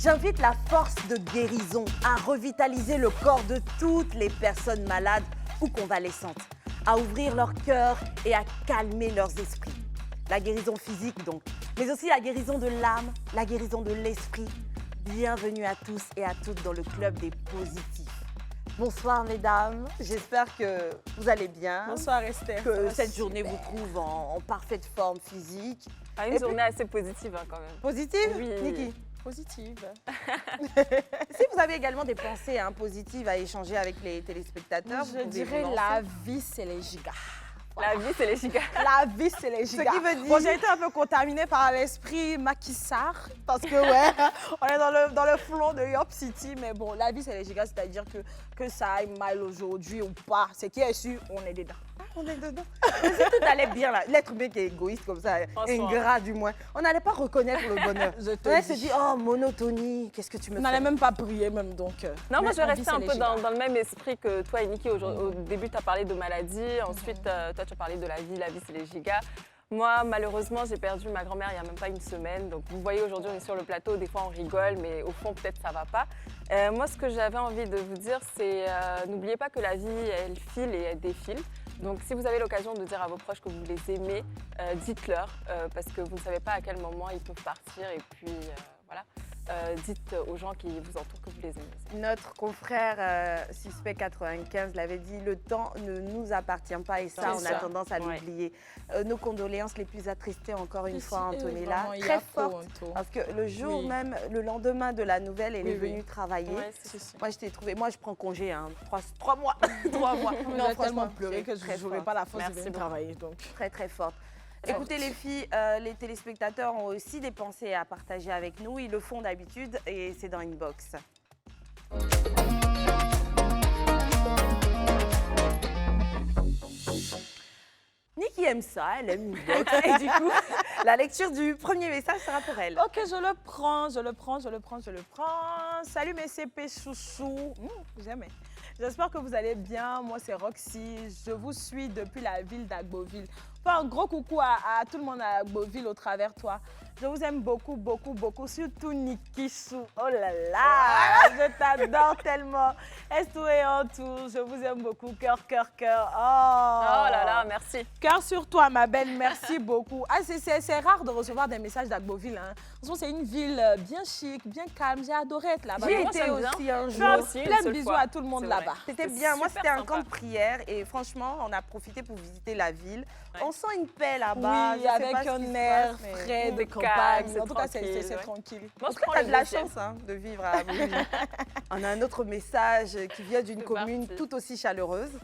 J'invite la force de guérison à revitaliser le corps de toutes les personnes malades ou convalescentes, à ouvrir leur cœur et à calmer leurs esprits. La guérison physique donc, mais aussi la guérison de l'âme, la guérison de l'esprit. Bienvenue à tous et à toutes dans le club des positifs. Bonsoir mesdames, j'espère que vous allez bien. Bonsoir Esther. Que cette journée vous trouve en parfaite forme physique. Une journée assez positive quand même. Positive? Oui. Niki? Positive. Si vous avez également des pensées positives à échanger avec les téléspectateurs, Je dirais la vie, c'est les gigas. La vie, c'est les gigas. La vie, c'est les gigas. Ce qui veut dire... Bon, j'ai été un peu contaminée par l'esprit Macky Sall, parce que, ouais, on est dans le flot de York City, mais bon, la vie, c'est les gigas, c'est-à-dire que ça aille mal aujourd'hui ou pas, c'est qui est sûr, on est dedans. On est dedans. Mais si tout allait bien, là, l'être humain qui est égoïste comme ça, ingrat du moins, on n'allait pas reconnaître le bonheur. On se dit, oh, monotonie, qu'est-ce que tu me fais? On n'allait même pas prier, même, donc... Non, moi, je vais la vie, rester un c'est peu les dans gigas. le même esprit que toi et Niki. Au début, tu as parlé de maladie. Ensuite, toi, tu as parlé de la vie, c'est les gigas. Moi, malheureusement, j'ai perdu ma grand-mère il n'y a même pas une semaine. Donc, vous voyez, aujourd'hui, on est sur le plateau. Des fois, on rigole, mais au fond, peut-être, ça ne va pas. Moi, ce que j'avais envie de vous dire, c'est n'oubliez pas que la vie, elle file et elle défile. Donc, si vous avez l'occasion de dire à vos proches que vous les aimez, dites-leur, parce que vous ne savez pas à quel moment ils peuvent partir. Et puis, voilà. Dites aux gens qui vous entourent que vous les aimez. Notre confrère Suspect 95 l'avait dit, le temps ne nous appartient pas et ça, on a tendance à l'oublier. Nos condoléances les plus attristées encore une fois, Antonella, très forte, parce que le jour même, le lendemain de la nouvelle, elle est venue travailler. Ouais, moi, je t'ai trouvé, moi je prends congé, 3 mois. 3 mois. Non, j'ai tellement pleuré que je n'aurais pas la force de venir beaucoup. travailler. Donc. Très, très forte. Écoutez les filles, les téléspectateurs ont aussi des pensées à partager avec nous. Ils le font d'habitude et c'est dans Inbox. Niki aime ça, elle aime Inbox. Et du coup, la lecture du premier message sera pour elle. Ok, je le prends. Salut mes CP chouchous. J'aime. J'espère que vous allez bien. Moi, c'est Roxy. Je vous suis depuis la ville d'Agboville. Enfin, un gros coucou à tout le monde à Agboville au travers toi. Je vous aime beaucoup, beaucoup, beaucoup. Surtout Niki Chou. Oh là là, je t'adore tellement. Est-ce et en tout, je vous aime beaucoup. Cœur, cœur, cœur. Oh là là, merci. Cœur sur toi, ma belle. Merci beaucoup. Ah, c'est rare de recevoir des messages d'Agboville. Hein. C'est une ville bien chic, bien calme. J'ai adoré être là-bas. J'y étais aussi un jour. Plein de bisous à tout le monde là-bas. C'était bien. Moi, c'était un camp de prière et franchement, on a profité pour visiter la ville. On sent une paix là-bas. Oui, avec un air frais de campagne. En tout cas, c'est tranquille. Moi, je crois que tu as de la chance de vivre à Agboville. On a un autre message qui vient d'une commune tout aussi chaleureuse.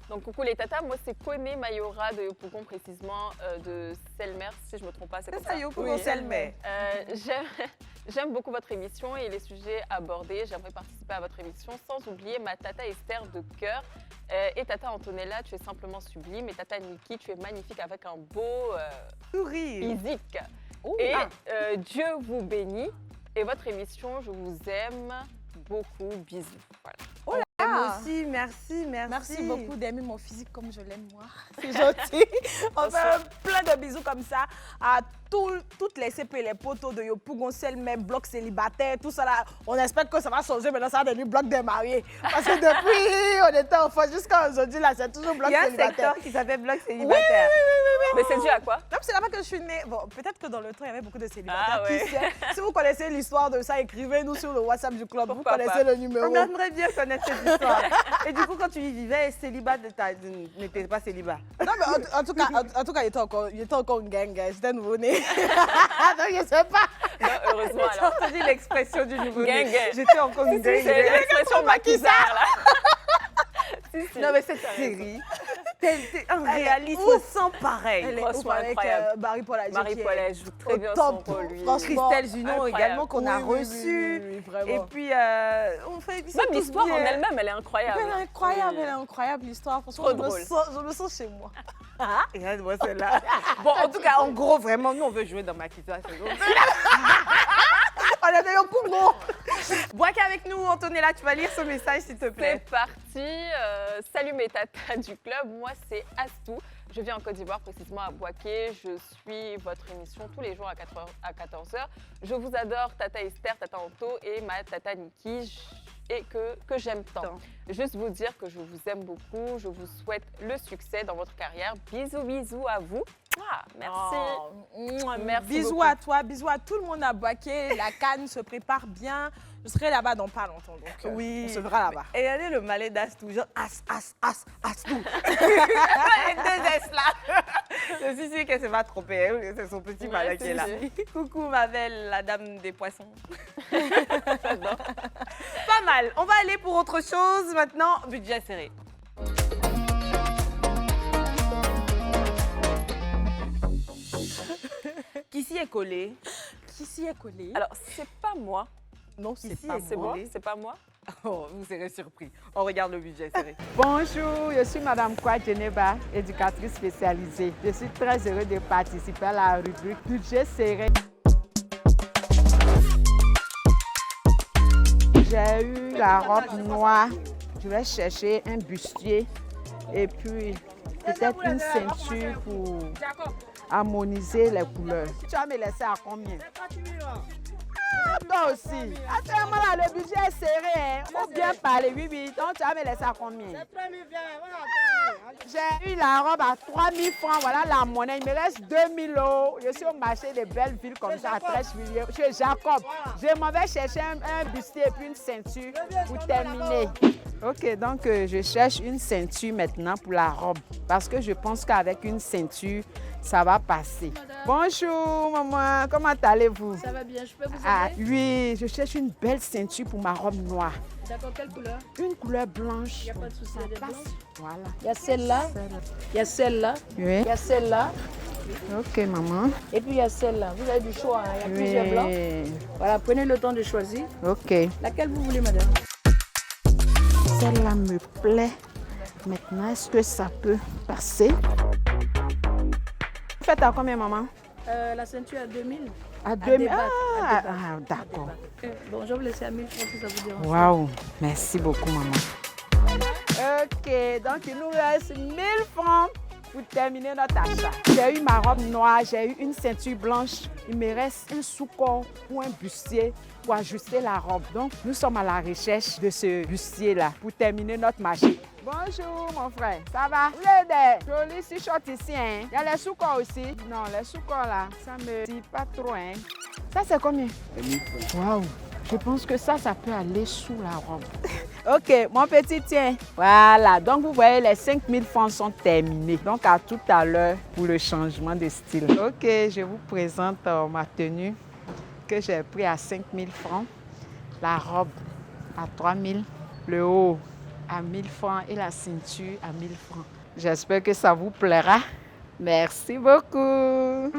Donc, coucou les tatas, moi c'est Koné Mayora de Yopougon, précisément de Selmer, si je ne me trompe pas, c'est comme ça. Yopougon, Selmer. J'aime beaucoup votre émission et les sujets abordés. J'aimerais participer à votre émission sans oublier ma tata Esther de cœur. Et tata Antonella, tu es simplement sublime. Et tata Niki, tu es magnifique avec un beau sourire. physique. Et Dieu vous bénit. Et votre émission, je vous aime beaucoup. Bisous. Voilà. Oh là là. Moi aussi, merci. Merci beaucoup d'aimer mon physique comme je l'aime moi. C'est gentil. On fait plein de bisous comme ça à toutes les CP, les potos de Yopougon, Selmer, bloc célibataire, tout ça là. On espère que ça va changer, maintenant ça va devenir bloc des mariés. Parce que depuis, on était enfants jusqu'à aujourd'hui, là, c'est toujours bloc célibataire. Il y a un secteur qui s'appelle bloc célibataire. Oui. Mais c'est dû à quoi? Non, c'est là-bas que je suis née. Bon, peut-être que dans le temps, il y avait beaucoup de célibataires. Qui sait? Si vous connaissez l'histoire de ça, écrivez-nous sur le WhatsApp du club. Vous connaissez le numéro. On aimerait bien connaître cette histoire. Et du coup, quand tu y vivais, célibat n'était pas célibat. Non, mais en tout cas, il était encore une gang. J'étais nouveau-né. Donc, je ne sais pas. Non, heureusement alors. J'ai entendu l'expression du nouveau-né. Gang. J'étais encore une gang. C'est l'expression Macky Sall, là. Non, mais cette série, c'est un réalisme sans pareil. Elle est ouf avec Marie-Paul Adjé. Marie-Paul, elle joue très bien son rôle, lui. Christelle Junon également, qu'on a reçue. Oui, et puis, on fait... Même l'histoire en elle-même, elle est incroyable. Elle est incroyable, l'histoire. Trop drôle. Je me sens chez moi. Regarde-moi celle-là. Bon, en tout cas, en gros, vraiment, nous, on veut jouer dans Macky Sall. On est dans Yopougon. Boaké avec nous, Antonella, tu vas lire ce message, s'il te plaît. C'est parti. Salut mes tatas du club, moi c'est Astou. Je vis en Côte d'Ivoire, précisément à Bouaké. Je suis votre émission tous les jours à 14h. Je vous adore, Tata Esther, Tata Anto et ma Tata Niki. Et que j'aime tant. Juste vous dire que je vous aime beaucoup, je vous souhaite le succès dans votre carrière. Bisous, bisous à vous. Ah, merci. Merci bisous beaucoup. À toi, bisous à tout le monde à Bouaké. La CAN se prépare bien. Je serai là-bas dans pas longtemps, donc oui. On se verra là-bas. Et regardez le malais d'Astou, genre Astou. Les deux S là. Je suis sûre qu'elle ne s'est pas trompée, hein. C'est son petit malais qui est là. Coucou ma belle, la dame des poissons. Pas mal. On va aller pour autre chose maintenant. Budget serré. Qui s'y est collé? Qui s'y est collé? Alors, c'est pas moi. Non, c'est pas moi. C'est pas moi. Oh, vous serez surpris. On regarde le budget serré. Bonjour, je suis Madame Kwa Geneba, éducatrice spécialisée. Je suis très heureuse de participer à la rubrique budget serré. J'ai eu la robe noire. Je vais chercher un bustier et puis peut-être une ceinture pour harmoniser les couleurs. Tu vas me laisser à combien? Toi aussi. Actuellement, là, le budget est serré. Hein. Faut bien parler. Oui. Donc, tu vas me laisser à combien? J'ai eu la robe à 3 000 francs. Voilà la monnaie. Il me reste 2 000 €. Je suis au marché de Belleville comme ça, à Trècheville. Chez Jacob. Je m'en vais chercher un bustier et puis une ceinture pour terminer. Ok, donc je cherche une ceinture maintenant pour la robe. Parce que je pense qu'avec une ceinture, ça va passer. Bonjour maman, comment allez-vous? Ça va bien, je peux vous aider? Ah oui, je cherche une belle ceinture pour ma robe noire. D'accord, quelle couleur? Une couleur blanche. Il n'y a pas de souci, elle est blanche. Voilà. Il y a celle-là, il y a celle-là, Oui. il y a celle-là, Ok maman. et puis il y a celle-là. Vous avez du choix, hein? Il y a plusieurs blancs. Voilà, prenez le temps de choisir. Ok. Laquelle vous voulez, madame? Celle-là me plaît. Maintenant, est-ce que ça peut passer? Vous faites à combien maman? La ceinture à 2000. À 2000. débattre, à débattre. D'accord. Bon, je vais vous laisser à 1000 francs si ça vous dérange. Waouh, merci beaucoup maman. Ok, donc il nous reste 1000 francs pour terminer notre achat. J'ai eu ma robe noire, j'ai eu une ceinture blanche. Il me reste un sous-corps ou un bustier pour ajuster la robe. Donc, nous sommes à la recherche de ce bustier-là pour terminer notre marché. Bonjour mon frère, ça va? Vous avez des jolis t-shirts ici, hein? Il y a les sous-corps aussi? Non, les sous-corps là, ça me dit pas trop, hein? Ça c'est combien? 1000 francs. Waouh! Je pense que ça peut aller sous la robe. Ok, mon petit, tiens. Voilà, donc vous voyez, les 5000 francs sont terminés. Donc à tout à l'heure pour le changement de style. Ok, je vous présente ma tenue que j'ai pris à 5000 francs. La robe à 3000, le haut à 1000 francs et la ceinture à 1000 francs. J'espère que ça vous plaira. Merci beaucoup.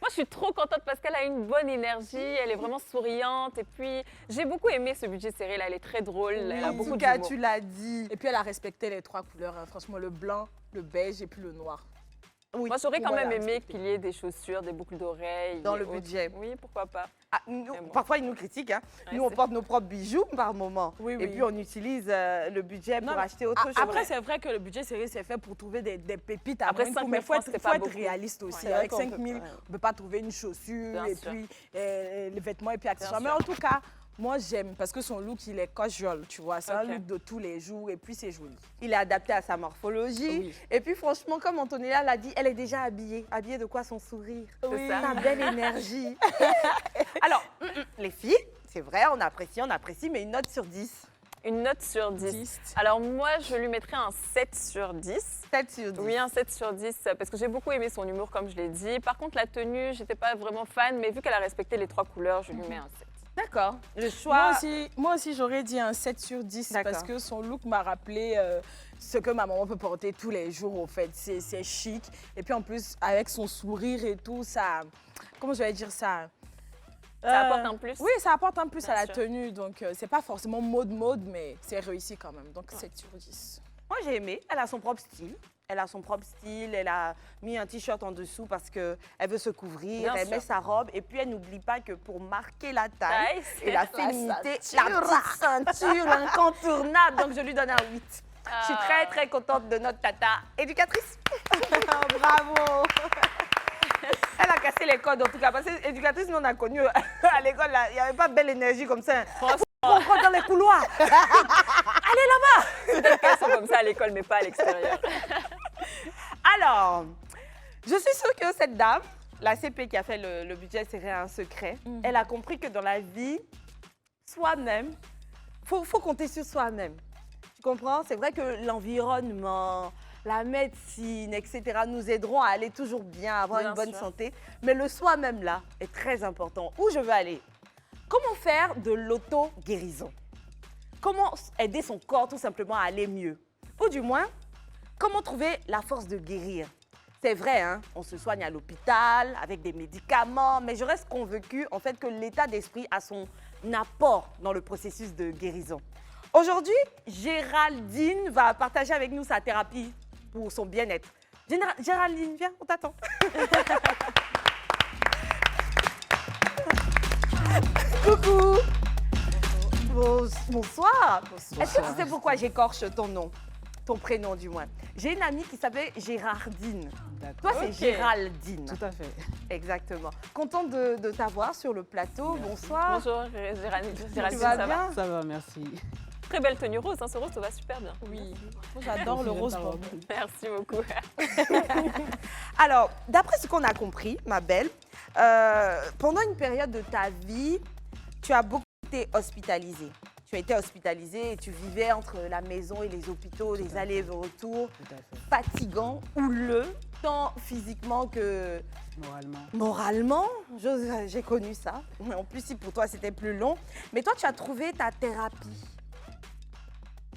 Moi, je suis trop contente parce qu'elle a une bonne énergie, elle est vraiment souriante. Et puis, j'ai beaucoup aimé ce budget serré là, elle est très drôle, elle a beaucoup d'humour. Tu l'as dit. Et puis, elle a respecté les 3 couleurs, hein. Franchement, le blanc, le beige et puis le noir. Oui. Moi, j'aurais quand même aimé qu'il y ait des chaussures, des boucles d'oreilles. Dans le budget. Oui, pourquoi pas. Ah, parfois, ils nous critiquent. Hein. Ouais, nous, on porte nos propres bijoux par moment. Oui, et puis, on utilise le budget pour acheter autre chose. Après, c'est vrai que le budget serré, c'est fait pour trouver des pépites. Après, 5 000 francs, il faut être réaliste aussi. Ouais, avec d'accord, 5 000, on ne peut pas trouver une chaussure Bien et sûr. puis les vêtements et puis accessoires. Mais en tout cas, moi, j'aime parce que son look, il est casual, tu vois. C'est un look de tous les jours et puis c'est joli. Il est adapté à sa morphologie. Oui. Et puis, franchement, comme Antonella l'a dit, elle est déjà habillée. Habillée de quoi? Son sourire. C'est ça. Sa belle énergie. Alors, les filles, c'est vrai, on apprécie, mais une note sur 10. Une note sur 10. Alors moi, je lui mettrais un 7 sur 10. 7 sur 10. Oui, un 7 sur 10, parce que j'ai beaucoup aimé son humour, comme je l'ai dit. Par contre, la tenue, j'étais pas vraiment fan, mais vu qu'elle a respecté les 3 couleurs, je lui mets un 7. D'accord. Le choix. Moi aussi j'aurais dit un 7 sur 10 parce D'accord. que son look m'a rappelé ce que ma maman peut porter tous les jours, au fait. C'est chic. Et puis en plus, avec son sourire et tout, ça... Comment je vais dire ça? Ça apporte un plus. Oui, ça apporte un plus Bien à la sûr. tenue. Donc, c'est pas forcément mode, mais c'est réussi quand même. Donc, 7 sur 10. Moi, j'ai aimé. Elle a son propre style. Elle a son propre style. Elle a mis un t-shirt en dessous parce qu'elle veut se couvrir. Bien Elle sûr. met sa robe. Et puis, elle n'oublie pas que pour marquer la taille Taille, et la c'est féminité, ceinture. la petite ceinture incontournable. Donc, je lui donne un 8. Je suis très, Ah. très contente de notre tata éducatrice. Bravo! Elle a cassé les codes, en tout cas. Parce que éducatrice, nous, on a connu à l'école, là, il n'y avait pas belle énergie comme ça. On rentre dans les couloirs. Peut-être qu'elles sont comme ça à l'école, mais pas à l'extérieur. Alors, je suis sûre que cette dame, la CP qui a fait le budget, c'est rien un secret. Elle a compris que dans la vie, soi-même, faut compter sur soi-même. Tu comprends? C'est vrai que l'environnement, la médecine, etc. nous aideront à aller toujours bien, à avoir Bien une bonne sûr. santé. Mais le soi-même, là, est très important. Où je veux aller? Comment faire de l'auto-guérison? Comment aider son corps tout simplement à aller mieux? Ou du moins, comment trouver la force de guérir? C'est vrai, hein, on se soigne à l'hôpital avec des médicaments, mais je reste convaincue en fait que l'état d'esprit a son apport dans le processus de guérison. Aujourd'hui, Géraldine va partager avec nous sa thérapie pour son bien-être. Géraldine, viens, on t'attend. Coucou. Bonsoir. Est-ce que tu sais pourquoi j'écorche ton nom? Ton prénom, du moins. J'ai une amie qui s'appelle Gérardine. Toi, c'est Ok. Géraldine. Tout à fait. Exactement. Contente de t'avoir sur le plateau. Bonsoir. Bonjour, Géraldine, Tu vas ça va? bien? Ça va, merci. Très belle tenue rose, hein, ce rose te va super bien. Oui. Moi, j'adore le rose bonbon. Merci beaucoup. Alors, d'après ce qu'on a compris, ma belle, pendant une période de ta vie, tu as beaucoup été hospitalisée. Tu as été hospitalisée et tu vivais entre la maison et les hôpitaux, les allers et retours, Tout à fait. fatigant, houleux, tant physiquement que Moralement. moralement. J'ai connu ça. En plus, si pour toi c'était plus long. Mais toi, tu as trouvé ta thérapie.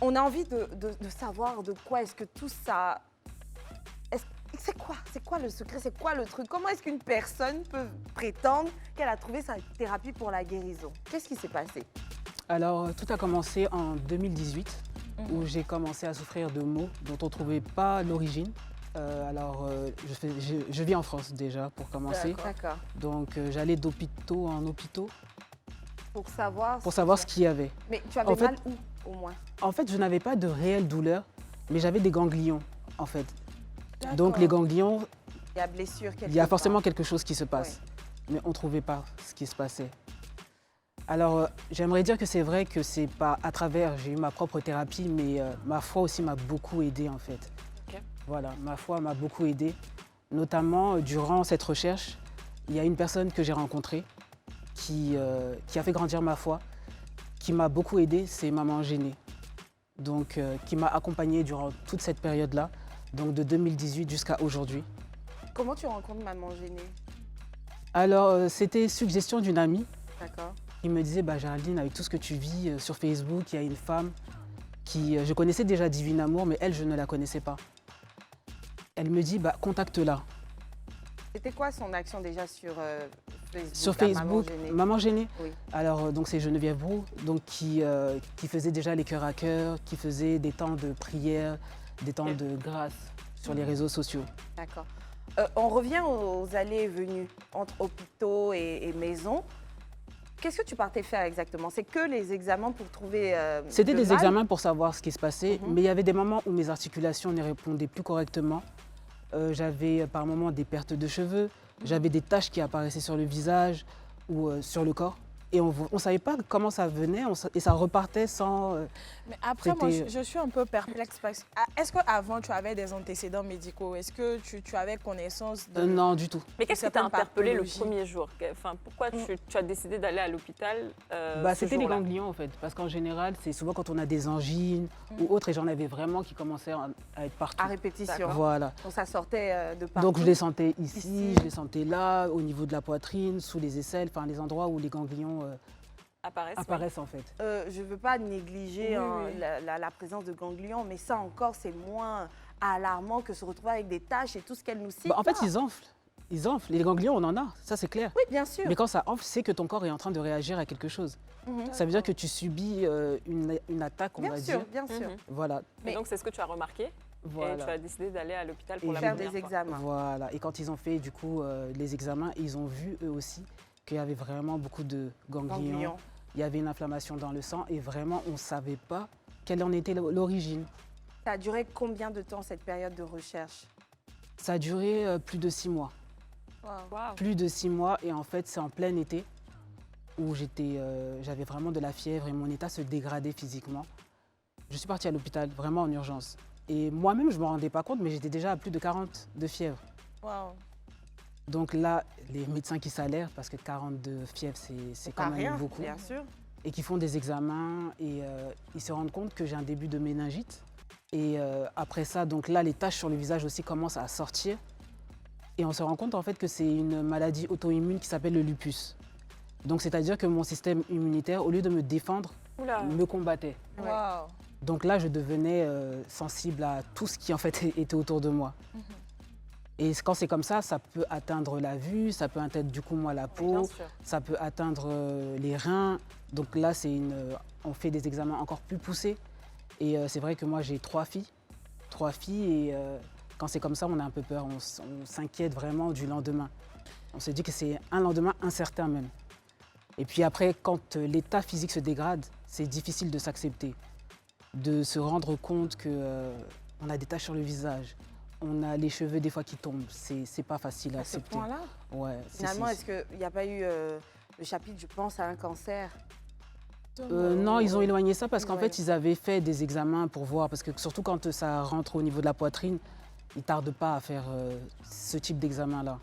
On a envie de savoir de quoi est-ce que tout ça... C'est quoi le secret? C'est quoi le truc? Comment est-ce qu'une personne peut prétendre qu'elle a trouvé sa thérapie pour la guérison? Qu'est-ce qui s'est passé? Alors, tout a commencé en 2018, où j'ai commencé à souffrir de maux dont on ne trouvait pas l'origine. Je vis en France déjà, pour commencer. D'accord. Donc, j'allais d'hôpitaux en hôpitaux Pour savoir... pour savoir ce qu'il y avait. Mais tu avais En fait- mal où, au moins? En fait, je n'avais pas de réelle douleur, mais j'avais des ganglions, en fait. Donc, les ganglions, Il y a blessure quelque il y a part. forcément quelque chose qui se passe. Mais on ne trouvait pas ce qui se passait. Alors, j'aimerais dire que c'est vrai que c'est pas à travers, j'ai eu ma propre thérapie, mais ma foi aussi m'a beaucoup aidé en fait. Ok. Voilà, ma foi m'a beaucoup aidé. Notamment, durant cette recherche, il y a une personne que j'ai rencontrée qui a fait grandir ma foi, qui m'a beaucoup aidé, c'est Maman Génée. Donc, qui m'a accompagnée durant toute cette période-là, donc de 2018 jusqu'à aujourd'hui. Comment tu rencontres Maman Génée? Alors, c'était suggestion d'une amie. D'accord. Il me disait, Géraldine, avec tout ce que tu vis sur Facebook, il y a une femme qui... je connaissais déjà Divine Amour, mais elle, je ne la connaissais pas. Elle me dit, contacte-la. C'était quoi son action déjà sur Facebook? Sur à Maman Facebook, Génée Maman Génée. Oui. Alors, donc c'est Geneviève Brou, donc, qui faisait déjà les cœurs à cœur, qui faisait des temps de prière, des temps de grâce sur les réseaux sociaux. D'accord. On revient aux allées et venues entre hôpitaux et maisons. Qu'est-ce que tu partais faire exactement? C'est que les examens pour trouver C'était le des mal? examens pour savoir ce qui se passait, Mhm. mais il y avait des moments où mes articulations ne répondaient plus correctement. J'avais par moments des pertes de cheveux, j'avais des taches qui apparaissaient sur le visage ou sur le corps. Et on ne savait pas comment ça venait et ça repartait sans... Mais après, moi, C'était- je suis un peu perplexe. Est-ce qu'avant, tu avais des antécédents médicaux? Est-ce que tu avais connaissance de... non, du tout. Mais qu'est-ce qui t'a Certaines interpellé le pathologies. premier jour? Enfin, pourquoi tu as décidé d'aller à l'hôpital ce C'était les jour-là? ganglions en fait, parce qu'en général, c'est souvent quand on a des angines ou autres, et j'en avais vraiment qui commençaient à être partout. À répétition. Voilà. Donc ça sortait de partout. Donc je les sentais ici, Ici. je les sentais là, au niveau de la poitrine, sous les aisselles, enfin les endroits où les ganglions apparaissent en fait. Je ne veux pas négliger Oui. la présence de ganglions, mais ça encore, c'est moins alarmant que se retrouver avec des taches et tout ce qu'elle nous cite. Bah, en fait, là. ils enflent. Ils enflent. Les ganglions, on en a, ça c'est clair. Oui, bien sûr. Mais quand ça enfle, c'est que ton corps est en train de réagir à quelque chose. Mhm. Ça veut dire que tu subis une attaque, on Bien va sûr, dire. bien sûr. Voilà. Et donc, c'est ce que tu as remarqué et tu Voilà. as décidé d'aller à l'hôpital pour Et la Faire première des fois. examens. Voilà. Et quand ils ont fait du coup les examens, ils ont vu eux aussi qu'il y avait vraiment beaucoup de ganglions. Ganglions. Il y avait une inflammation dans le sang et vraiment on ne savait pas quelle en était l'origine. Ça a duré combien de temps cette période de recherche? Ça a duré plus de 6 mois. Waouh. Plus de 6 mois et en fait c'est en plein été où j'avais vraiment de la fièvre et mon état se dégradait physiquement. Je suis partie à l'hôpital vraiment en urgence. Et moi-même je ne me rendais pas compte mais j'étais déjà à plus de 40 de fièvre. Waouh. Donc là, les médecins qui s'alèrent, parce que 42 fièvres, c'est quand Pas même rien, beaucoup, bien sûr. et qui font des examens, et ils se rendent compte que j'ai un début de méningite. Et après ça, donc là, les taches sur le visage aussi commencent à sortir. Et on se rend compte en fait que c'est une maladie auto-immune qui s'appelle le lupus. Donc c'est-à-dire que mon système immunitaire, au lieu de me défendre, Oula. me combattait. Ouais. Waouh. Donc là, je devenais sensible à tout ce qui en fait était autour de moi. Et quand c'est comme ça peut atteindre la vue, ça peut atteindre du coup moi la Bien peau, sûr. ça peut atteindre les reins. Donc là, on fait des examens encore plus poussés. Et c'est vrai que moi j'ai 3 filles. 3 filles et quand c'est comme ça, on a un peu peur, on s'inquiète vraiment du lendemain. On se dit que c'est un lendemain incertain même. Et puis après, quand l'état physique se dégrade, c'est difficile de s'accepter, de se rendre compte qu'on a des taches sur le visage, on a les cheveux des fois qui tombent. C'est pas facile à À ce accepter. point-là. Ouais, Finalement, est-ce qu'il n'y a pas eu le chapitre, je pense, à un cancer? Non, ils ont éloigné ça parce qu'en Ouais. fait, ils avaient fait des examens pour voir. Parce que surtout quand ça rentre au niveau de la poitrine, ils ne tardent pas à faire ce type d'examen-là.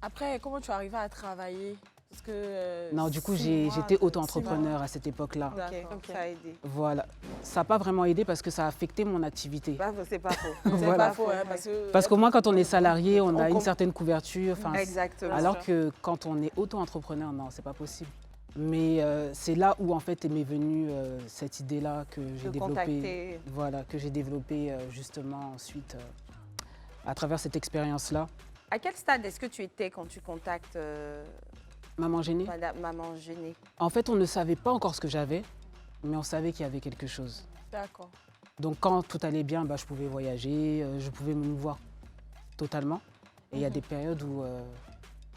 Après, comment tu arrives à travailler? Parce que, Non, du coup, 6 mois, j'étais 6 mois. auto-entrepreneur à cette époque-là. Ok, Ok. ça a aidé. Voilà. Ça n'a pas vraiment aidé parce que ça a affecté mon activité. C'est pas faux. C'est Voilà. pas faux, hein, parce que... Parce qu'au moins, quand on est salarié, on a une comprend. certaine couverture. Enfin, Exactement. alors que quand on est auto-entrepreneur, non, c'est pas possible. Mais c'est là où en fait m'est venue cette idée-là que j'ai De développée. contacter. Voilà, que j'ai développée justement ensuite à travers cette expérience-là. À quel stade est-ce que tu étais quand tu contactes Maman gênée. Madame Maman Gênée? En fait, on ne savait pas encore ce que j'avais, mais on savait qu'il y avait quelque chose. D'accord. Donc quand tout allait bien, je pouvais voyager, je pouvais me mouvoir totalement. Et il y a des périodes où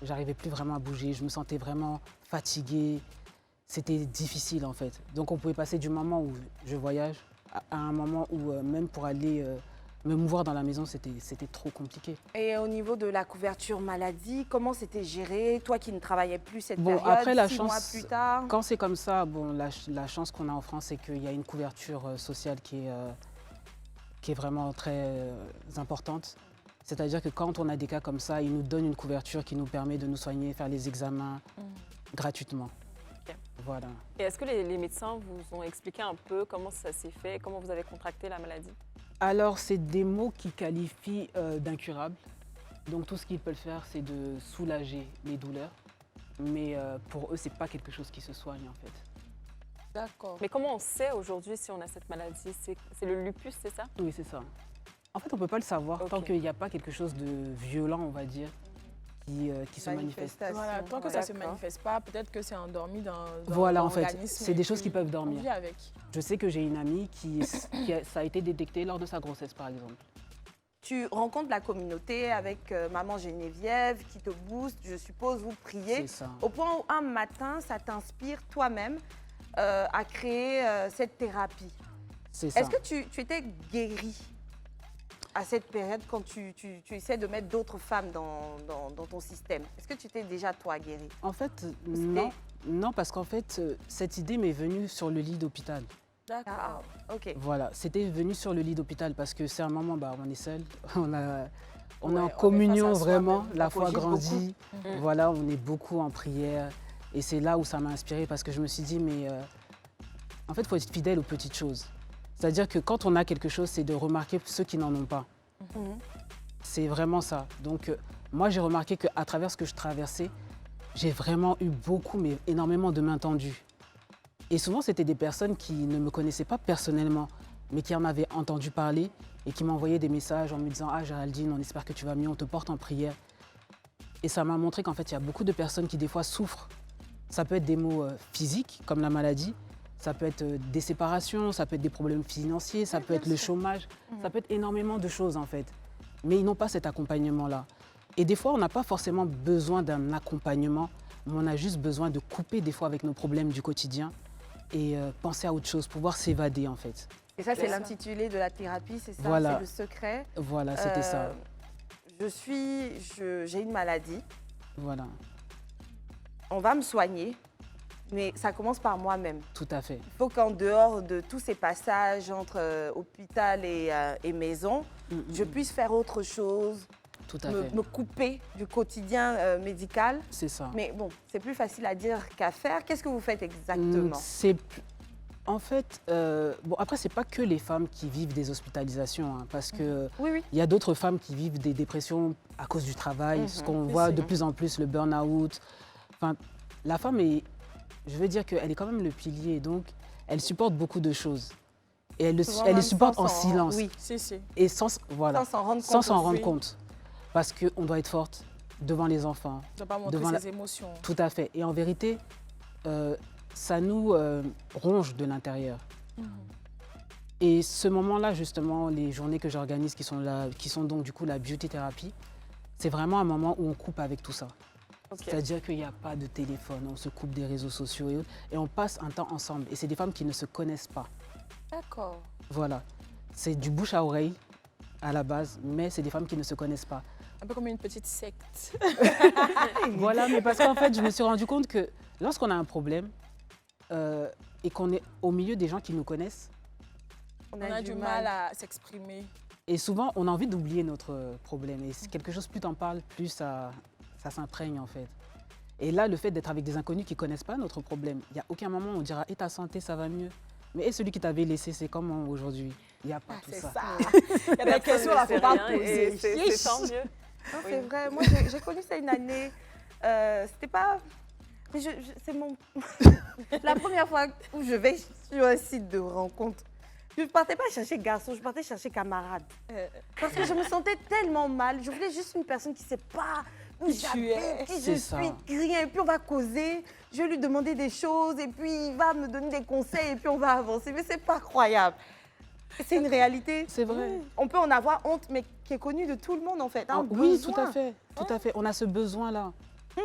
j'arrivais plus vraiment à bouger, je me sentais vraiment fatiguée. C'était difficile en fait. Donc on pouvait passer du moment où je voyage à un moment où même pour aller me mouvoir dans la maison, c'était trop compliqué. Et au niveau de la couverture maladie, comment c'était géré? Toi qui ne travaillais plus cette Bon, période, après, la 6 mois chance- plus tard. Quand c'est comme ça, bon, la chance qu'on a en France, c'est qu'il y a une couverture sociale qui est vraiment très importante. C'est-à-dire que quand on a des cas comme ça, ils nous donnent une couverture qui nous permet de nous soigner, faire les examens gratuitement. Ok. Voilà. Et est-ce que les médecins vous ont expliqué un peu comment ça s'est fait, comment vous avez contracté la maladie? Alors, c'est des mots qui qualifient d'incurables. Donc, tout ce qu'ils peuvent faire, c'est de soulager les douleurs. Mais pour eux, ce n'est pas quelque chose qui se soigne, en fait. D'accord. Mais comment on sait aujourd'hui si on a cette maladie? C'est le lupus, c'est ça? Oui, c'est ça. En fait, on ne peut pas le savoir Ok. tant qu'il n'y a pas quelque chose de violent, on va dire, qui se manifeste. Voilà, tant que ça ne se D'accord. manifeste pas, peut-être que c'est endormi dans Voilà, dans en fait, l'organisme c'est et des choses puis qui peuvent On dormir. vit avec. Je sais que j'ai une amie ça a été détecté lors de sa grossesse, par exemple. Tu rencontres la communauté avec Maman Geneviève qui te booste, je suppose, vous priez. C'est ça. Au point où un matin, ça t'inspire toi-même à créer cette thérapie. C'est ça. Est-ce que tu étais guérie à cette période quand tu essaies de mettre d'autres femmes dans ton système? Est-ce que tu étais déjà, toi, guérie? En fait, non. Non, parce qu'en fait, cette idée m'est venue sur le lit d'hôpital. D'accord. Ok. Voilà, c'était venu sur le lit d'hôpital parce que c'est un moment, on est seul, on est Ouais, on en est communion face à vraiment, soi-même. la On foi cogite grandit. beaucoup. Voilà, on est beaucoup en prière. Et c'est là où ça m'a inspirée parce que je me suis dit, mais en fait, il faut être fidèle aux petites choses. C'est-à-dire que quand on a quelque chose, c'est de remarquer ceux qui n'en ont pas. Mhm. C'est vraiment ça. Donc, moi, j'ai remarqué qu'à travers ce que je traversais, j'ai vraiment eu beaucoup, mais énormément de mains tendues. Et souvent, c'était des personnes qui ne me connaissaient pas personnellement, mais qui en avaient entendu parler et qui m'envoyaient des messages en me disant « Ah Géraldine, on espère que tu vas mieux, on te porte en prière ». Et ça m'a montré qu'en fait, il y a beaucoup de personnes qui des fois souffrent. Ça peut être des maux physiques, comme la maladie, ça peut être des séparations, ça peut être des problèmes financiers, ça peut être le chômage, ça peut être énormément de choses en fait. Mais ils n'ont pas cet accompagnement-là. Et des fois, on n'a pas forcément besoin d'un accompagnement, mais on a juste besoin de couper des fois avec nos problèmes du quotidien et penser à autre chose, pouvoir s'évader en fait. Et ça, c'est l'intitulé de la thérapie, c'est ça? Voilà. C'est le secret. Voilà, c'était ça. J'ai une maladie. Voilà, On va me soigner, mais ça commence par moi-même. tout à fait. Il faut qu'en dehors de tous ces passages entre hôpital et maison, je puisse faire autre chose, Tout à fait. me couper du quotidien médical. C'est ça. Mais bon, c'est plus facile à dire qu'à faire. Qu'est-ce que vous faites exactement? En fait, bon, après, c'est pas que les femmes qui vivent des hospitalisations, hein, parce que Oui, oui. il y a d'autres femmes qui vivent des dépressions à cause du travail, ce qu'on voit de plus en plus, le burn-out. Enfin, la femme est, je veux dire qu'elle est quand même le pilier, donc elle supporte beaucoup de choses. Et elle Souvent les même supporte sans en s'en- silence. Oui, Si. Et sans, voilà, sans s'en rendre compte. sans s'en rendre aussi. compte. Parce qu'on doit être forte devant les enfants. Tu ne dois pas montrer Devant ses émotions. Tout à fait. Et en vérité, ça nous ronge de l'intérieur. Et ce moment-là, justement, les journées que j'organise, qui sont donc du coup la beauty thérapie, c'est vraiment un moment où on coupe avec tout ça. Ok. C'est-à-dire qu'il n'y a pas de téléphone, on se coupe des réseaux sociaux et autres, et on passe un temps ensemble. Et c'est des femmes qui ne se connaissent pas. D'accord. Voilà. C'est du bouche à oreille à la base, mais c'est des femmes qui ne se connaissent pas. Un peu comme une petite secte. Voilà, mais parce qu'en fait, je me suis rendu compte que lorsqu'on a un problème et qu'on est au milieu des gens qui nous connaissent, On a du mal à s'exprimer. et souvent, on a envie d'oublier notre problème. Et c'est quelque chose, plus t'en parles, plus ça s'imprègne en fait. Et là, le fait d'être avec des inconnus qui ne connaissent pas notre problème, il n'y a aucun moment où on dira « Et ta santé, ça va mieux ?» Mais et celui qui t'avait laissé, c'est comment aujourd'hui? Il n'y a pas tout C'est ça. ça. Il y a des questions là, ne faut pas sait rien et poser. c'est tant mieux. Non, c'est vrai. Moi, j'ai connu ça une année. C'était pas. Mais c'est mon. La première fois où je vais sur un site de rencontre, je ne partais pas chercher garçon, je partais chercher camarade. Parce que je me sentais tellement mal. Je voulais juste une personne qui ne sait pas où Qui tu es. j'habite, qui je C'est ça. suis, rien. Et puis on va causer. Je vais lui demander des choses et puis il va me donner des conseils et puis on va avancer. Mais c'est pas croyable. C'est une réalité. C'est vrai. On peut en avoir honte, mais qui est connue de tout le monde en fait. Un Oui, besoin. tout à fait. Tout à fait. On a ce besoin-là.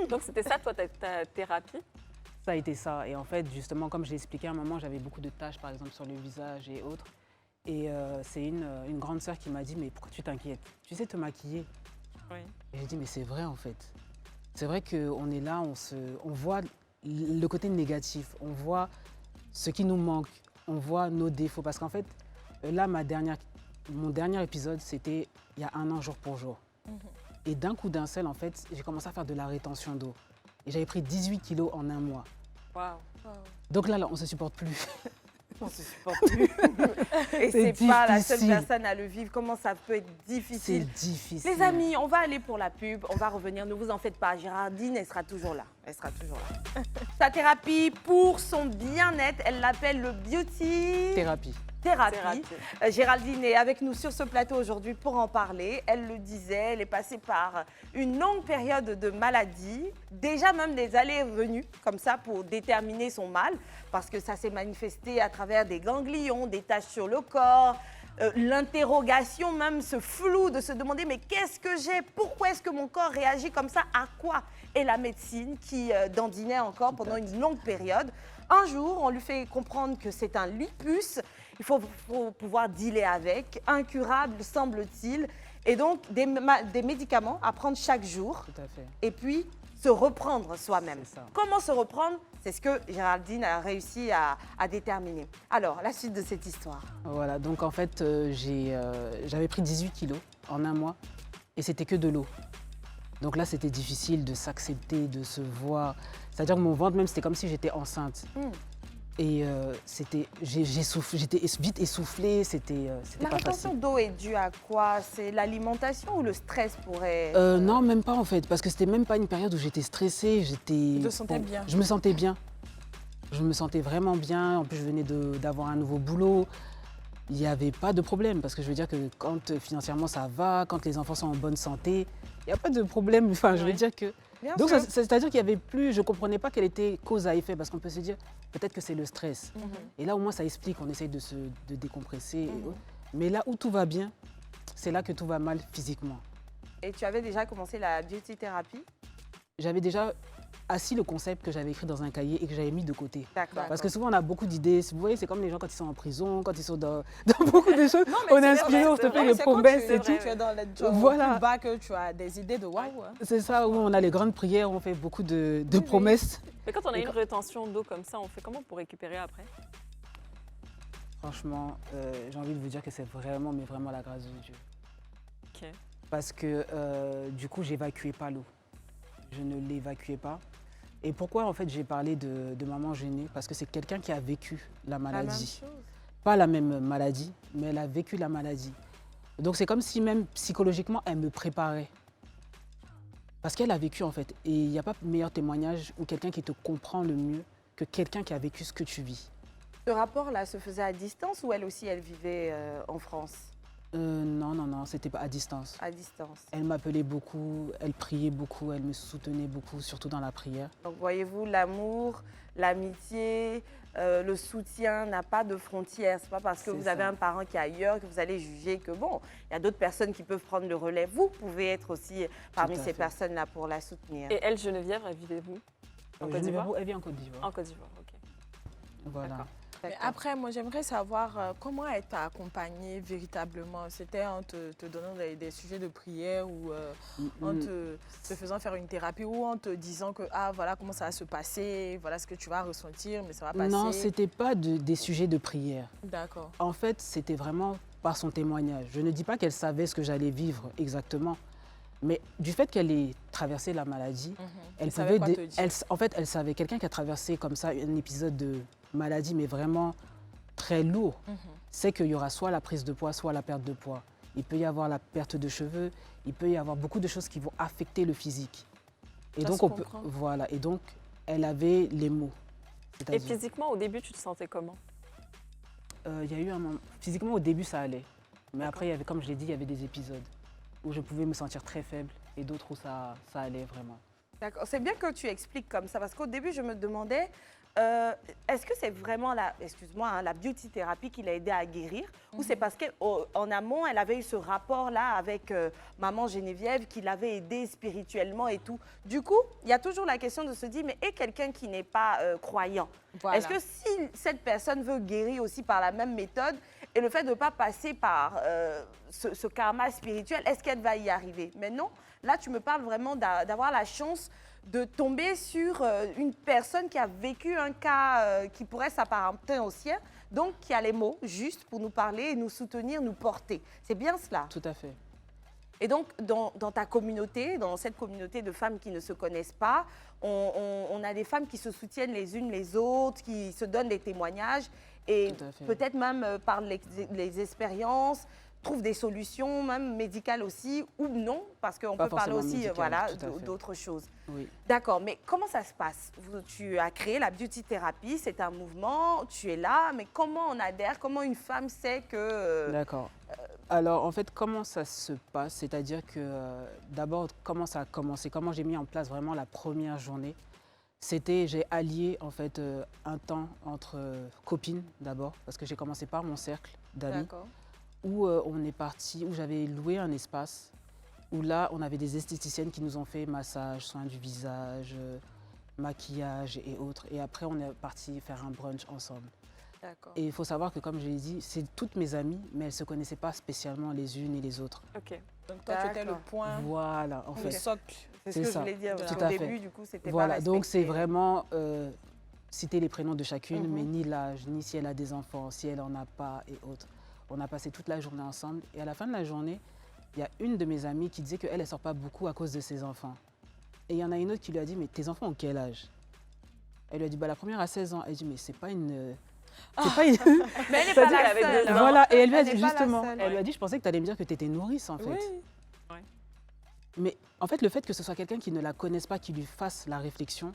Donc c'était ça, toi, ta thérapie? Ça a été ça. Et en fait, justement, comme je l'ai expliqué à un moment, j'avais beaucoup de taches, par exemple, sur le visage et autres. Et c'est une grande sœur qui m'a dit « Mais pourquoi tu t'inquiètes? Tu sais te maquiller ?» Oui. Et j'ai dit « Mais c'est vrai, en fait. C'est vrai qu'on est là, on voit le côté négatif, on voit ce qui nous manque, on voit nos défauts. » Parce qu'en fait, là, mon dernier épisode, c'était il y a 1 an, jour pour jour. Et d'un coup d'un seul, en fait, j'ai commencé à faire de la rétention d'eau. Et j'avais pris 18 kilos en 1 mois. Waouh. Donc là, on ne se supporte plus. On se supporte plus. Et C'est c'est pas la seule difficile. personne à le vivre. Comment ça peut être C'est difficile. difficile. Les amis, on va aller pour la pub. On va revenir. Ne vous en faites pas. Géraldine, elle sera toujours là. Elle sera toujours là. Sa thérapie pour son bien-être, elle l'appelle le beauty Thérapie. thérapie. Géraldine est avec nous sur ce plateau aujourd'hui pour en parler. Elle le disait, elle est passée par une longue période de maladie, déjà même des allées et venues, comme ça, pour déterminer son mal, parce que ça s'est manifesté à travers des ganglions, des taches sur le corps, l'interrogation même, ce flou de se demander mais qu'est-ce que j'ai? Pourquoi est-ce que mon corps réagit comme ça? À quoi? Et la médecine qui dandinait encore pendant une longue période. Un jour, on lui fait comprendre que c'est un lupus. Il faut pouvoir dealer avec, incurable semble-t-il. Et donc, des médicaments à prendre chaque jour. Tout à fait. Et puis, se reprendre soi-même. C'est ça. Comment se reprendre? C'est ce que Géraldine a réussi à déterminer. Alors, la suite de cette histoire. Voilà, donc en fait, j'avais pris 18 kilos en 1 mois et c'était que de l'eau. Donc là, c'était difficile de s'accepter, de se voir. C'est-à-dire que mon ventre, même, c'était comme si j'étais enceinte. Et j'étais vite essoufflée, c'était La pas rétention facile. d'eau est due à quoi? C'est l'alimentation ou le stress pourrait... Non, même pas en fait, parce que c'était même pas une période où j'étais stressée, Tu te sentais bien. Je me sentais bien. Je me sentais vraiment bien. En plus, je venais d'avoir un nouveau boulot. Il n'y avait pas de problème parce que je veux dire que quand financièrement ça va, quand les enfants sont en bonne santé, il n'y a pas de problème. Enfin, je veux dire que... Bien Donc, sûr. c'est-à-dire qu'il y avait plus... Je ne comprenais pas quelle était cause à effet parce qu'on peut se dire peut-être que c'est le stress. Et là, au moins, ça explique. On essaye de décompresser. Et autres. Mais là où tout va bien, c'est là que tout va mal physiquement. Et tu avais déjà commencé la beauty thérapie? J'avais déjà assis le concept que j'avais écrit dans un cahier et que j'avais mis de côté. D'accord. Parce que souvent, on a beaucoup d'idées. Vous voyez, c'est comme les gens quand ils sont en prison, quand ils sont dans beaucoup de choses. mais On c'est est inspiré, on vrai, se fait des c'est quand promesses tu- et tout. Tu es dans le job Voilà. plus bas que tu as des idées de waouh. Hein. C'est ça, où on a les grandes prières, on fait beaucoup de promesses. Mais quand on a une rétention d'eau comme ça, on fait comment pour récupérer après? Franchement, j'ai envie de vous dire que c'est vraiment, mais vraiment la grâce de Dieu. Ok. Parce que du coup, j'évacuais pas l'eau. Je ne l'évacuais pas. Et pourquoi en fait j'ai parlé de maman gênée? Parce que c'est quelqu'un qui a vécu la maladie. Pas la même maladie, mais elle a vécu la maladie. Donc c'est comme si même psychologiquement, elle me préparait. Parce qu'elle a vécu en fait. Et il n'y a pas meilleur témoignage ou quelqu'un qui te comprend le mieux que quelqu'un qui a vécu ce que tu vis. Ce rapport-là se faisait à distance ou elle aussi, elle vivait en France? Non, c'était pas à distance. À distance. Elle m'appelait beaucoup, elle priait beaucoup, elle me soutenait beaucoup, surtout dans la prière. Donc voyez-vous, l'amour, l'amitié, le soutien n'a pas de frontières. C'est pas parce que C'est vous avez ça. un parent qui est ailleurs que vous allez juger que bon, il y a d'autres personnes qui peuvent prendre le relais. Vous pouvez être aussi parmi à ces fait. personnes-là pour la soutenir. Et elle, Geneviève, elle vivait où? En Côte d'Ivoire? Elle vit en Côte d'Ivoire. En Côte d'Ivoire, ok. Voilà. D'accord. Mais après, moi, j'aimerais savoir comment elle t'a accompagnée véritablement. C'était en te donnant des sujets de prière ou en te faisant faire une thérapie ou en te disant que ah, voilà comment ça va se passer, voilà ce que tu vas ressentir, mais ça va passer. Non, c'était pas des sujets de prière. D'accord. En fait, c'était vraiment par son témoignage. Je ne dis pas qu'elle savait ce que j'allais vivre exactement, mais du fait qu'elle ait traversé la maladie, elle savait pouvait... quoi te dire. En fait, elle savait, quelqu'un qui a traversé comme ça un épisode de maladie, mais vraiment très lourd, c'est qu'il y aura soit la prise de poids, soit la perte de poids. Il peut y avoir la perte de cheveux, il peut y avoir beaucoup de choses qui vont affecter le physique. Et Ça donc, se on peut, comprend. voilà. Et donc, elle avait les mots. Et C'est-à-dire, physiquement, au début, tu te sentais comment? il y a eu un moment... Physiquement, au début, ça allait. Mais après, il y avait, comme je l'ai dit, il y avait des épisodes où je pouvais me sentir très faible et d'autres où ça allait vraiment. D'accord. C'est bien que tu expliques comme ça parce qu'au début, je me demandais est-ce que c'est vraiment la beauty thérapie qui l'a aidé à guérir ou c'est parce qu'en amont, elle avait eu ce rapport-là avec maman Geneviève qui l'avait aidée spirituellement et tout. Du coup, il y a toujours la question de se dire, mais est quelqu'un qui n'est pas croyant? Voilà. Est-ce que si cette personne veut guérir aussi par la même méthode et le fait de ne pas passer par ce karma spirituel, est-ce qu'elle va y arriver? Mais non, là, tu me parles vraiment d'avoir la chance de tomber sur une personne qui a vécu un cas qui pourrait s'apparenter au sien, donc qui a les mots justes pour nous parler et nous soutenir, nous porter. C'est bien cela. Tout à fait. Et donc, dans ta communauté, dans cette communauté de femmes qui ne se connaissent pas, on a des femmes qui se soutiennent les unes les autres, qui se donnent des témoignages et Tout à fait. peut-être même par les expériences, trouvent des solutions, même médicales aussi, ou non, parce qu'on Pas peut parler forcément aussi médicales, voilà, tout à fait. d'autres choses. Oui. D'accord, mais comment ça se passe? Tu as créé la beauty thérapie, c'est un mouvement, tu es là, mais comment on adhère? Comment une femme sait que... D'accord. Alors, en fait, comment ça se passe? C'est-à-dire que, d'abord, comment ça a commencé? Comment j'ai mis en place vraiment la première journée? C'était, j'ai allié, en fait, un temps entre copines, d'abord, parce que j'ai commencé par mon cercle d'amis, D'accord. où on est parti, où j'avais loué un espace, où là, on avait des esthéticiennes qui nous ont fait massage, soins du visage, maquillage et autres. Et après, on est parti faire un brunch ensemble. D'accord. Et il faut savoir que, comme je l'ai dit, c'est toutes mes amies, mais elles ne se connaissaient pas spécialement les unes et les autres. Ok. Donc toi, tu étais le D'accord. point, Voilà, en le fait. socle. C'est ce C'est que je ça. voulais dire. Tout Au à début, fait. du coup, c'était Voilà, pas donc c'est respecté. vraiment citer les prénoms de chacune, Mhm. mais ni l'âge, ni si elle a des enfants, si elle n'en a pas et autres. On a passé toute la journée ensemble et à la fin de la journée, il y a une de mes amies qui disait qu'elle ne sort pas beaucoup à cause de ses enfants. Et il y en a une autre qui lui a dit, mais tes enfants ont quel âge? Elle lui a dit, bah, la première a 16 ans. Elle dit, mais c'est pas une... C'est pas une... Mais elle n'est Ça pas dit, la elle avait seule. deux hein. ans. Voilà, et elle lui a Elle dit n'est pas la justement, seule. elle lui a dit, je pensais que tu allais me dire que tu étais nourrice en fait. Oui. Mais en fait, le fait que ce soit quelqu'un qui ne la connaisse pas, qui lui fasse la réflexion,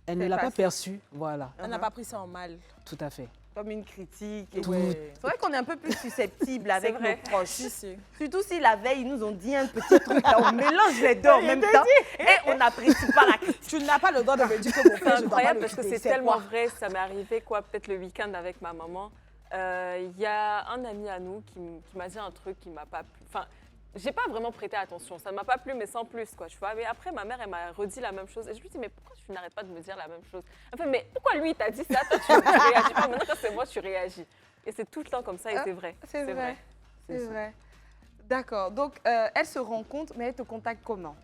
Elle ne C'est l'a pas passé. perçu, voilà, Elle n'a pas pris ça en mal. tout à fait. Comme une critique. Et Tout. ouais. C'est vrai qu'on est un peu plus susceptible avec nos vrai. proches. Si, si. Surtout si la veille, ils nous ont dit un petit truc, là, on mélange les deux en même temps et on n'apprécie pas la critique. Tu n'as pas le droit de me dire que mon C'est frère, je dois pas incroyable le parce que quitter. c'est tellement quoi? vrai. Ça m'est arrivé quoi, peut-être le week-end avec ma maman. Il y a un ami à nous qui m'a dit un truc qui m'a pas plu. Enfin, j'ai pas vraiment prêté attention. Ça ne m'a pas plu, mais sans plus, quoi. Tu vois. Mais après, ma mère, elle m'a redit la même chose. Et je lui dis, mais pourquoi tu n'arrêtes pas de me dire la même chose? Elle fait, mais pourquoi lui, il t'a dit ça? Toi, tu réagis pas. Maintenant, quand c'est moi, tu réagis. Et c'est tout le temps comme ça, et c'est vrai. C'est vrai. C'est C'est ça. vrai. D'accord. Donc, elle se rencontre, mais elle te contacte comment?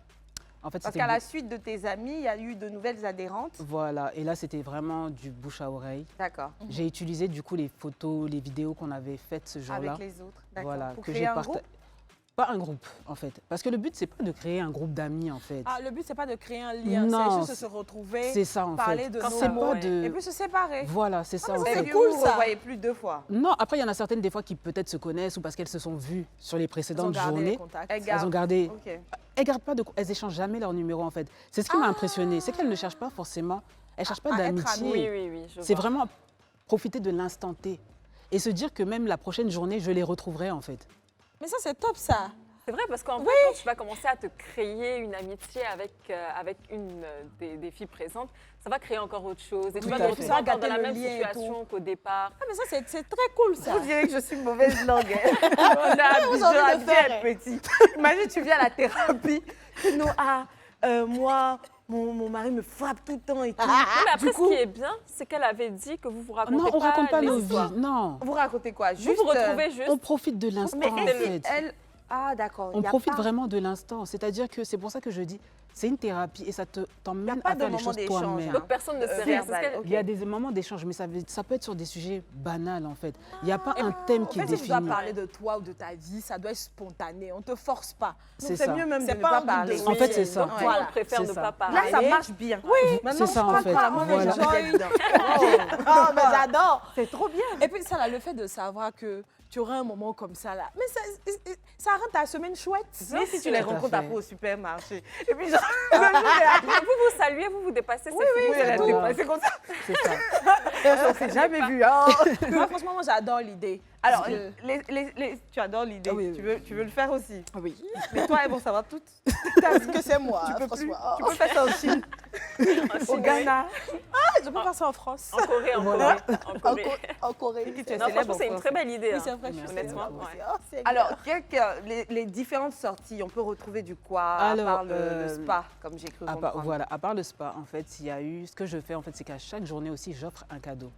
En fait, Parce c'était qu'à la suite de tes amis, il y a eu de nouvelles adhérentes. Voilà, et là, c'était vraiment du bouche à oreille. D'accord. J'ai utilisé du coup les photos, les vidéos qu'on avait faites ce jour-là. Avec les autres. D'accord. Voilà, Pour que créer j'ai un partagé. groupe. Pas un groupe, en fait. Parce que le but, c'est pas de créer un groupe d'amis, en fait. Ah, le but, c'est pas de créer un lien, Non, c'est juste de se retrouver, C'est ça, en parler fait. de Quand nos c'est mots, pas de- et puis se séparer. Voilà, c'est ça, en mais fait. c'est Et cool, vous ça. ne voyez plus deux fois. Non, après, il y en a certaines des fois qui peut-être se connaissent ou parce qu'elles se sont vues sur les Ils ont précédentes gardé les journées. contacts. Elles Elles ont gardé. Ok. Elles gardent pas de. Elles échangent jamais leur numéro, en fait. C'est ce qui m'a impressionné. C'est qu'elles ne cherchent pas forcément. Elles cherchent pas à être d'amitié. amies. Oui, oui, oui. je C'est vois. vraiment profiter de l'instant T et se dire que même la prochaine journée, je les retrouverai, en fait. Mais ça, c'est top, ça. C'est vrai, parce qu'en fait, quand tu vas commencer à te créer une amitié avec une des filles présentes, ça va créer encore autre chose. Et tu Tout vas à te fait. retrouver Ça va encore dans gâter la le même lien et situation qu'au départ. Ah, mais ça, c'est très cool, ça. Vous direz que je suis mauvaise langue. Hein. On a Vous Abidjan, avez à de bien faire, être petit. Imagine, tu viens à la thérapie. Non, moi, mon mari me frappe tout le temps et tout. Oui, mais après, Du coup- ce qui est bien, c'est qu'elle avait dit que vous vous racontez Non, on pas raconte pas les nos histoires. vies. Non. Vous racontez quoi? Vous Juste, vous retrouvez juste. On profite de l'instant, Mais en et si fait. elle... Ah, d'accord. On y a profite pas- vraiment de l'instant. C'est-à-dire que c'est pour ça que je dis, c'est une thérapie et ça t'emmène pas à de faire les moment choses d'échange, toi-même. hein. Donc personne ne sait rien. verbal, C'est ce qu'elle- ok. Il y a des moments d'échange, mais ça peut être sur des sujets banals, en fait. Il n'y a pas un thème qui En est fait, si tu dois défini. parler de toi ou de ta vie, ça doit être spontané. On ne te force pas. Donc, C'est c'est ça. mieux même de C'est ne pas pas un groupe parler. de En fait, c'est ça. Donc, tout le Voilà. monde préfère C'est ne ça. pas parler. Là, ça marche bien. Oui, maintenant, C'est ça, je en crois fait. que moi, Voilà. j'enjoy dedans. Oh, mais j'adore. C'est trop bien. Et puis ça, là, le fait de savoir que tu auras un moment comme ça, là. Mais ça rend ta semaine chouette. Mais si tu les Tout à rencontres fait. après au supermarché. Et puis, genre, Mais vous saluez, vous dépassez. oui, elle a Voilà. dépassé comme ça. C'est ça. On s'est jamais vu. Hein. Moi, franchement, moi, j'adore l'idée. Alors, Parce que- tu adores l'idée. Ah oui, oui, Tu veux le faire aussi. oui. Mais toi, elles vont savoir toutes. Parce que c'est moi, Tu peux plus. François. Tu peux faire ça en Chine, au Ghana. Je peux faire ça en France. En Corée, en Voilà. Corée. En Corée. En Corée. Tu es Non, célèbre franchement, en c'est une France. très belle idée. Oui, hein. c'est vrai, je suis Honnêtement, célèbre aussi. ouais. Oh, c'est Alors, bien. les différentes sorties, on peut retrouver du quoi Alors, à part le spa, comme j'ai cru À comprendre. part, voilà, à part le spa, en fait, il y a eu. Ce que je fais, en fait, c'est qu'à chaque journée aussi, j'offre un cadeau.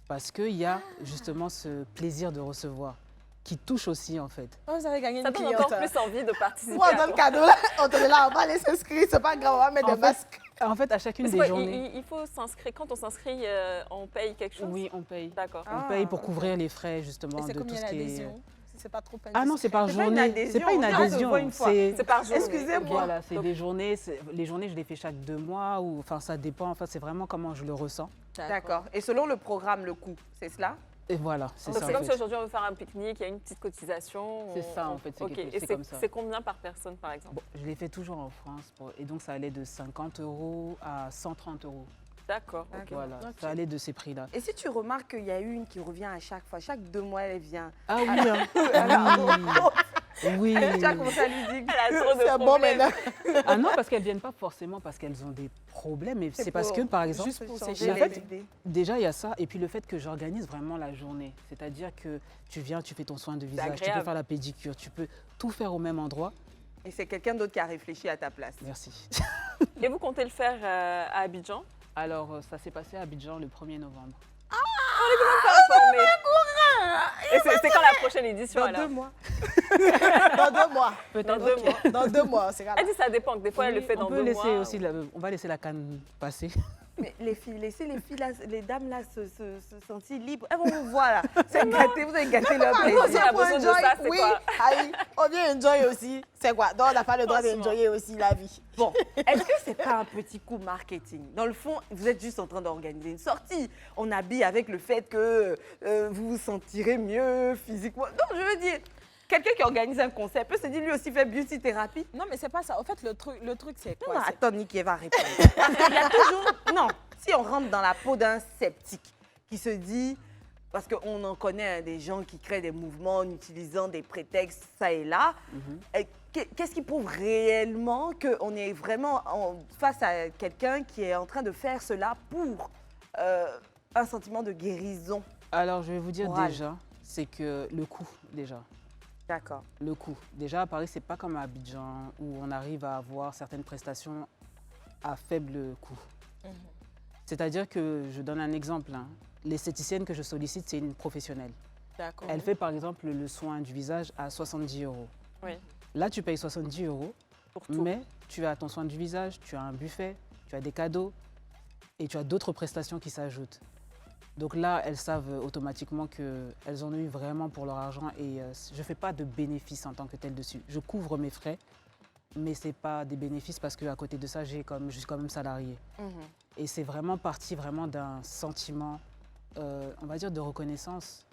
Parce qu'il y a justement ce plaisir de recevoir qui touche aussi, en fait. Oh, vous avez gagné Ça une donne cliente. encore plus envie de participer. Moi, à dans le toi. cadeau, là, on te met là, on va aller s'inscrire, c'est pas grave, on va mettre En des fait, masques. En fait, à chacune C'est des quoi, journées. il faut s'inscrire. Quand on s'inscrit, on paye quelque chose. Oui, on paye. D'accord. Ah, On paye pour ok. couvrir les frais, justement, Et c'est de tout combien ce qui est. l'adhésion? Si c'est pas trop Ah non, c'est par C'est pas une journée. adhésion, C'est pas une on se adhésion. voit une fois. C'est par jour. Excusez-moi. Voilà, c'est Donc- des journées. Les journées, je les fais chaque 2 mois ou, enfin, ça dépend. Enfin, c'est vraiment comment je le ressens. D'accord. Et selon le programme, le coût, c'est cela? Et voilà, c'est Donc ça. c'est en comme fait. si aujourd'hui on veut faire un pique-nique, il y a une petite cotisation. C'est ça, en fait, c'est Ok. quelque- Et c'est comme ça. c'est combien par personne, par exemple? Bon, je les fais toujours en France et donc ça allait de 50 € à 130 €. D'accord. ok. Voilà, Ok. ça allait de ces prix-là. Et si tu remarques qu'il y a une qui revient à chaque fois, chaque 2 mois, elle vient. Ah oui, hein. Oui. Tu as commencé à lui dire Elle a trop de C'est bon problèmes. maintenant. Ah non, parce qu'elles ne viennent pas forcément parce qu'elles ont des problèmes, mais c'est parce que, par exemple, juste pour changer en les fait, idées. déjà, il y a ça, et puis le fait que j'organise vraiment la journée. C'est-à-dire que tu viens, tu fais ton soin de visage, tu peux agréable. faire la pédicure, tu peux tout faire au même endroit. Et c'est quelqu'un d'autre qui a réfléchi à ta place. Merci. Et vous comptez le faire à Abidjan? Alors, ça s'est passé à Abidjan le 1er novembre. Et c'est quand la prochaine édition Dans alors? 2 mois. Dans 2 mois. Dans 2 mois. Dans 2 mois, c'est grave. Elle dit ça dépend, que des fois elle le fait dans on peut 2 laisser mois. aussi on va laisser la canne passer. Mais les filles, laissez les filles, là, les dames là se sentir libres. Elles vont vous voir là. C'est gâté, vous avez gâté leur Nous plaisir. aussi, on a besoin de ça, c'est oui, quoi? aïe, on vient enjoy aussi. C'est quoi? Donc on n'a pas le droit Franchement. d'enjoyer aussi la vie. Bon, est-ce que c'est pas un petit coup marketing? Dans le fond, vous êtes juste en train d'organiser une sortie. On habille avec le fait que vous vous sentirez mieux physiquement. Non, je veux dire, quelqu'un qui organise un concert peut se dire lui aussi fait beauty thérapie. Non, mais c'est pas ça. En fait, le truc c'est Non, quoi? C'est- attends, Niki, elle va répondre. Parce qu'il y a toujours... Non, si on rentre dans la peau d'un sceptique qui se dit, parce qu'on en connaît des gens qui créent des mouvements en utilisant des prétextes ça et là, qu'est-ce qui prouve réellement qu'on est vraiment face à quelqu'un qui est en train de faire cela pour un sentiment de guérison? Alors, je vais vous dire Morale. déjà, c'est que le coût, déjà. D'accord. Le coût. Déjà, à Paris, c'est pas comme à Abidjan où on arrive à avoir certaines prestations à faible coût. C'est-à-dire que, je donne un exemple, hein. L'esthéticienne que je sollicite, c'est une professionnelle. D'accord. Elle fait par exemple le soin du visage à 70 €. Oui. Là, tu payes 70 €, Pour tout. mais tu as ton soin du visage, tu as un buffet, tu as des cadeaux et tu as d'autres prestations qui s'ajoutent. Donc là, elles savent automatiquement qu'elles en ont eu vraiment pour leur argent et je ne fais pas de bénéfices en tant que tel dessus. Je couvre mes frais, mais ce n'est pas des bénéfices parce qu'à côté de ça, je suis quand même salariée. Et c'est vraiment parti vraiment d'un sentiment, on va dire, de reconnaissance,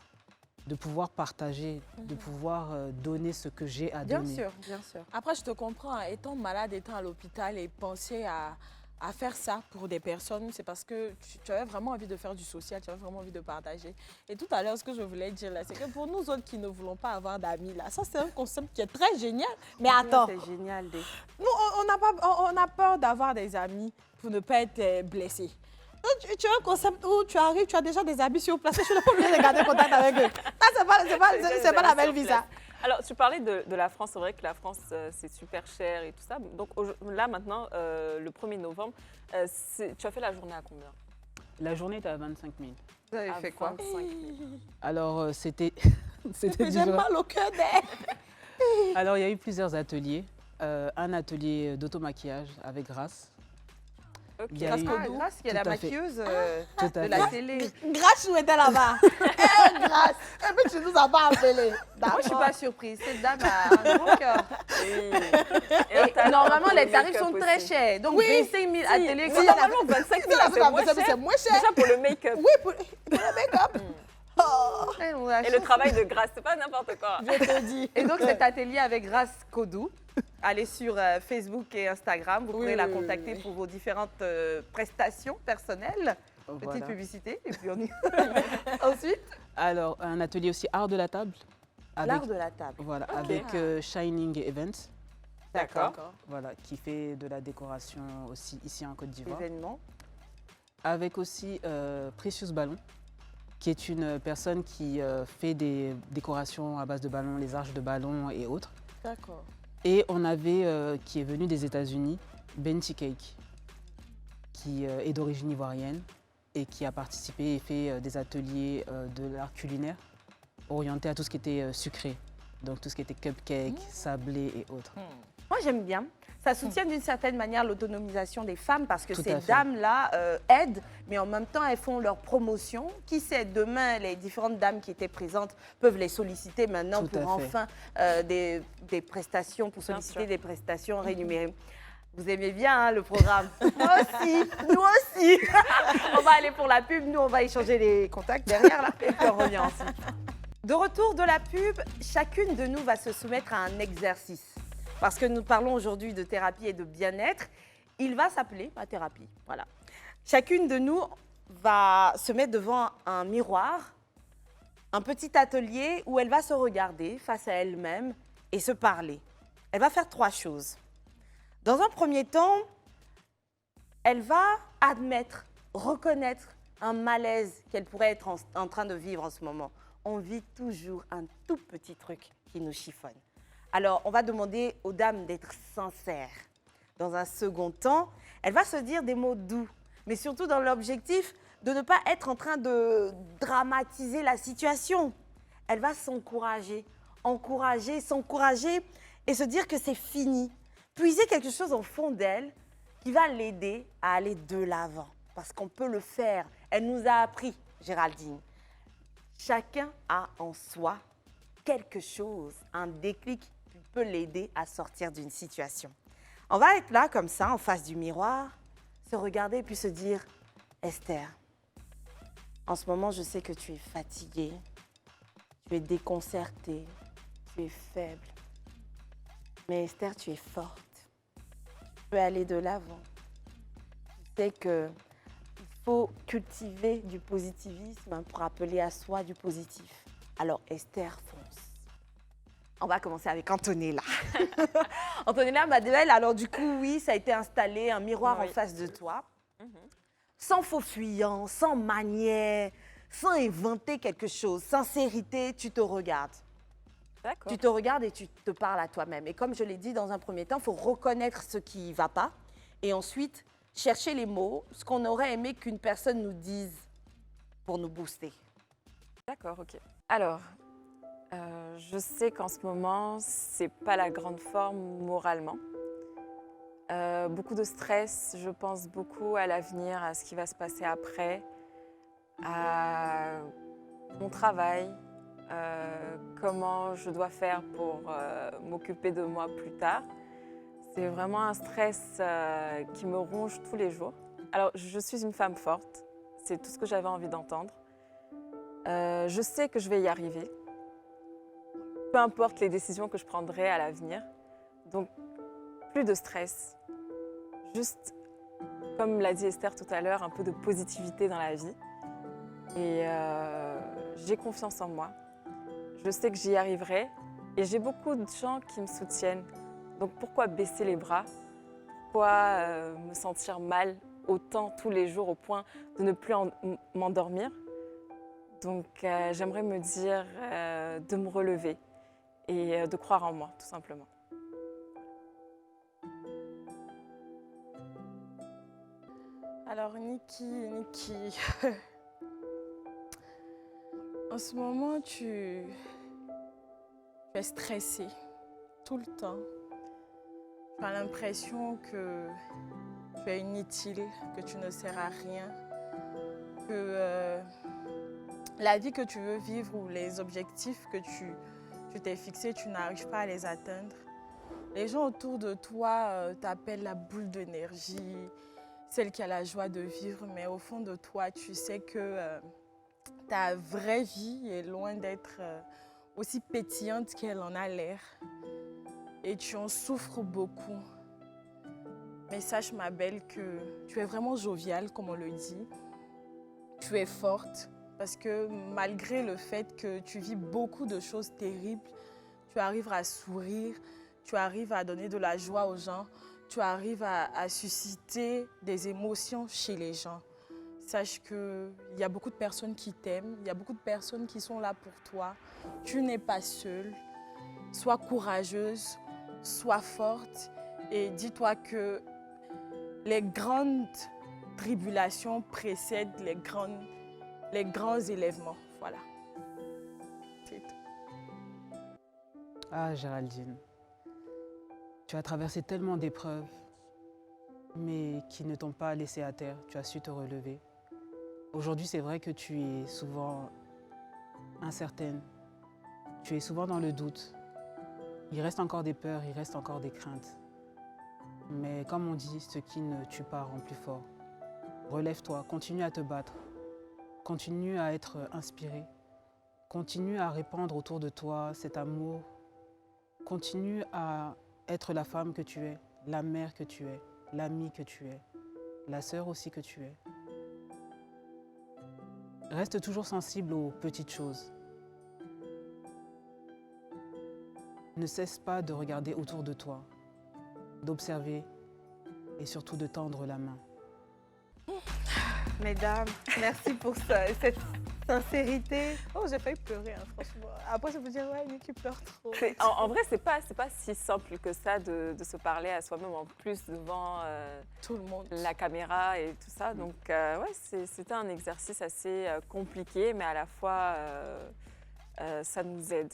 de pouvoir partager, de pouvoir donner ce que j'ai à Bien donner. sûr, bien sûr. Après, je te comprends, hein, étant malade, étant à l'hôpital et penser à faire ça pour des personnes, c'est parce que tu avais vraiment envie de faire du social, tu avais vraiment envie de partager. Et tout à l'heure, ce que je voulais dire là, c'est que pour nous autres qui ne voulons pas avoir d'amis, là, ça c'est un concept qui est très génial. Mais attends, C'est génial. nous, on a peur d'avoir des amis pour ne pas être blessés. Tu as un concept où tu arrives, tu as déjà des amis sur place, je suis pas obligée de garder contact avec eux. Ça, c'est pas la belle vie, ça. Alors, tu parlais de la France. C'est vrai que la France, c'est super cher et tout ça. Donc là, maintenant, le 1er novembre, tu as fait la journée à combien? La journée était à 25 000. Vous avez À fait quoi? 25 000. Alors, c'était c'était J'ai différent. mal au cœur d'elle. Alors, il y a eu plusieurs ateliers. Un atelier d'automaquillage avec Grace. Ok. Il y a eu- Grâce, qui est la Tout à fait. maquilleuse Tout de à la fait. télé. Grâce, où était là-bas. Grâce. Et puis, tu nous as pas appelé. Moi, je suis pas surprise. Cette dame a un gros cœur. Et un talent Normalement, pour les le tarifs make-up sont aussi. très chers. Donc, Oui. 25 000 à télé. Mais comme normalement, 25 000, c'est moins cher. C'est moins cher. Déjà pour le make-up. Oui, pour le make-up. Oh, ça, on a Et le chance. travail de grâce, c'est pas n'importe quoi. je te dis. Et donc, cet atelier avec Grace Kodou, allez sur Facebook et Instagram. Vous pourrez la contacter pour vos différentes prestations personnelles. Petite Voilà. publicité. Et puis, on y... Ensuite, Alors, un atelier aussi art de la table. l'art de la table. Voilà, avec Shining Events, D'accord. voilà, qui fait de la décoration aussi ici en Côte d'Ivoire. Événement. Avec aussi Precious Ballon, qui est une personne qui fait des décorations à base de ballons, les arches de ballons et autres. D'accord. Et on avait, qui est venu des États-Unis, Benty Cake, qui est d'origine ivoirienne et qui a participé et fait des ateliers de l'art culinaire orientés à tout ce qui était sucré. Donc tout ce qui était cupcake, sablé et autres. Moi, j'aime bien. Ça soutient d'une certaine manière l'autonomisation des femmes parce que Tout ces à fait. dames-là aident, mais en même temps, elles font leur promotion. Qui sait, demain, les différentes dames qui étaient présentes peuvent les solliciter maintenant Tout à pour fait. enfin des prestations, pour Bien solliciter sûr. des prestations rémunérées. Vous aimez bien hein, le programme? Moi aussi, nous aussi. On va aller pour la pub, nous on va échanger les contacts derrière là et puis on revient ensuite. De retour de la pub, chacune de nous va se soumettre à un exercice. Parce que nous parlons aujourd'hui de thérapie et de bien-être, il va s'appeler ma thérapie. Voilà. Chacune de nous va se mettre devant un miroir, un petit atelier où elle va se regarder face à elle-même et se parler. Elle va faire 3 choses. Dans un premier temps, elle va admettre, reconnaître un malaise qu'elle pourrait être en train de vivre en ce moment. On vit toujours un tout petit truc qui nous chiffonne. Alors, on va demander aux dames d'être sincères. Dans un second temps, elle va se dire des mots doux, mais surtout dans l'objectif de ne pas être en train de dramatiser la situation. Elle va s'encourager, s'encourager et se dire que c'est fini. Puiser quelque chose au fond d'elle qui va l'aider à aller de l'avant. Parce qu'on peut le faire. Elle nous a appris, Géraldine. Chacun a en soi quelque chose, un déclic qui peut l'aider à sortir d'une situation. On va être là comme ça, en face du miroir, se regarder et puis se dire, Esther, en ce moment, je sais que tu es fatiguée, tu es déconcertée, tu es faible. Mais Esther, tu es forte. Tu peux aller de l'avant. Tu sais qu'il faut cultiver du positivisme pour appeler à soi du positif. Alors Esther, fonce. On va commencer avec Antonella. Antonella, ma belle, alors du coup, oui, ça a été installé, un miroir en face de toi. Sans faux fuyant, sans manière, sans inventer quelque chose. Sincérité, tu te regardes. D'accord. Tu te regardes et tu te parles à toi-même. Et comme je l'ai dit dans un premier temps, il faut reconnaître ce qui ne va pas et ensuite chercher les mots, ce qu'on aurait aimé qu'une personne nous dise pour nous booster. D'accord, ok. Alors, je sais qu'en ce moment, c'est pas la grande forme moralement. Beaucoup de stress, je pense beaucoup à l'avenir, à ce qui va se passer après, à mon travail, comment je dois faire pour m'occuper de moi plus tard. C'est vraiment un stress qui me ronge tous les jours. Alors, je suis une femme forte, c'est tout ce que j'avais envie d'entendre. Je sais que je vais y arriver, peu importe les décisions que je prendrai à l'avenir. Donc, plus de stress. Juste, comme l'a dit Esther tout à l'heure, un peu de positivité dans la vie. Et j'ai confiance en moi. Je sais que j'y arriverai. Et j'ai beaucoup de gens qui me soutiennent. Donc, pourquoi baisser les bras? Pourquoi me sentir mal autant tous les jours au point de ne plus m'endormir? Donc, j'aimerais me dire de me relever et de croire en moi, tout simplement. Alors, Niki, en ce moment, tu es stressée tout le temps. Tu as l'impression que tu es inutile, que tu ne sers à rien, que la vie que tu veux vivre ou les objectifs que tu t'es fixés, tu n'arrives pas à les atteindre. Les gens autour de toi t'appellent la boule d'énergie, celle qui a la joie de vivre, mais au fond de toi, tu sais que ta vraie vie est loin d'être aussi pétillante qu'elle en a l'air. Et tu en souffres beaucoup. Mais sache, ma belle, que tu es vraiment joviale, comme on le dit. Tu es forte, parce que malgré le fait que tu vis beaucoup de choses terribles, tu arrives à sourire, tu arrives à donner de la joie aux gens, tu arrives à susciter des émotions chez les gens. Sache qu'il y a beaucoup de personnes qui t'aiment, il y a beaucoup de personnes qui sont là pour toi. Tu n'es pas seule. Sois courageuse, sois forte et dis-toi que les grandes tribulations précèdent les grands élèvements. Voilà. C'est tout. Ah, Géraldine, tu as traversé tellement d'épreuves, mais qui ne t'ont pas laissé à terre. Tu as su te relever. Aujourd'hui, c'est vrai que tu es souvent incertaine. Tu es souvent dans le doute. Il reste encore des peurs, il reste encore des craintes. Mais comme on dit, ce qui ne tue pas rend plus fort. Relève-toi, continue à te battre. Continue à être inspiré. Continue à répandre autour de toi cet amour. Continue à être la femme que tu es, la mère que tu es, l'amie que tu es, la sœur aussi que tu es. Reste toujours sensible aux petites choses. Ne cesse pas de regarder autour de toi, d'observer et surtout de tendre la main. Mesdames, merci pour cette sincérité. Oh, j'ai failli pleurer, hein, franchement. Après, je vous dire, ouais, Niki pleure trop. En vrai, c'est pas si simple que ça de se parler à soi-même, en plus devant Tout le monde. la caméra et tout ça. Donc, ouais, c'était un exercice assez compliqué, mais à la fois, ça nous aide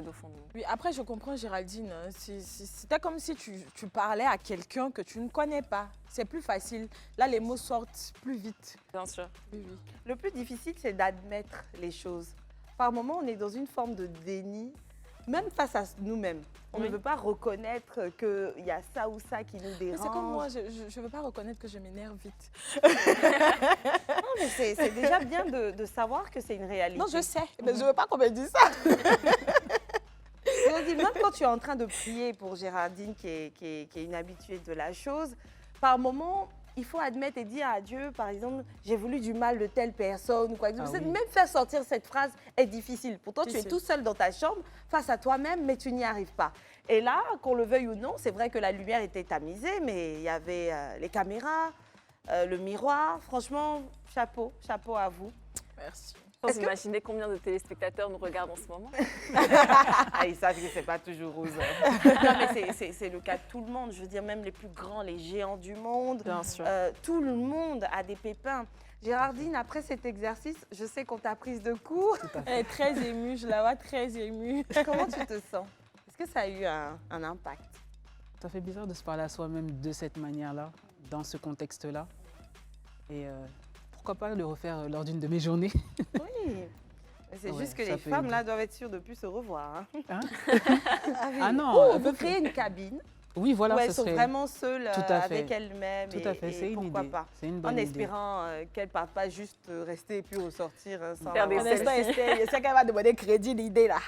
au fond de nous. Oui, après, je comprends, Géraldine. C'était comme si tu parlais à quelqu'un que tu ne connais pas. C'est plus facile. Là, les mots sortent plus vite. Bien sûr. Oui, oui. Le plus difficile, c'est d'admettre les choses. Par moments, on est dans une forme de déni, même face à nous-mêmes. On ne veut pas reconnaître qu'il y a ça ou ça qui nous dérange. Mais c'est comme moi, je ne veux pas reconnaître que je m'énerve vite. Non, mais c'est déjà bien de savoir que c'est une réalité. Non, je sais, mais je ne veux pas qu'on me dise ça. Je dis, même quand tu es en train de prier pour Géraldine, qui est une habituée de la chose, par moments, il faut admettre et dire à Dieu, par exemple, j'ai voulu du mal de telle personne ou quoi. Ah oui. Même faire sortir cette phrase est difficile. Pourtant, tu es Difficile. tout seul dans ta chambre, face à toi-même, mais tu n'y arrives pas. Et là, qu'on le veuille ou non, c'est vrai que la lumière était tamisée, mais il y avait les caméras, le miroir. Franchement, chapeau à vous. Merci. Vous imaginez combien de téléspectateurs nous regardent en ce moment? Ah, ils savent que c'est pas toujours rose. Non, mais c'est le cas de tout le monde. Je veux dire, même les plus grands, les géants du monde. Bien sûr. Tout le monde a des pépins. Géraldine, après cet exercice, je sais qu'on t'a prise de court. Elle est très émue, je la vois très émue. Comment tu te sens? Est-ce que ça a eu un impact? Ça fait bizarre de se parler à soi-même de cette manière-là, dans ce contexte-là. Et pourquoi pas le refaire lors d'une de mes journées? Oui. Mais c'est Ouais, juste que ça les fait femmes, une- là, doivent être sûres de ne plus se revoir. Hein. Hein? oui. Ah non, Ou elles vous peuvent- créez une cabine Oui, voilà, où ce elles sont serait... vraiment seules Tout à fait. avec elles-mêmes. Tout à fait, c'est une pourquoi idée. pas? C'est une En bonne idée. espérant qu'elles ne partent pas juste rester et puis ressortir sans Faire des avoir- Un instant, Estelle, je sais qu'elle va demander crédit l'idée là.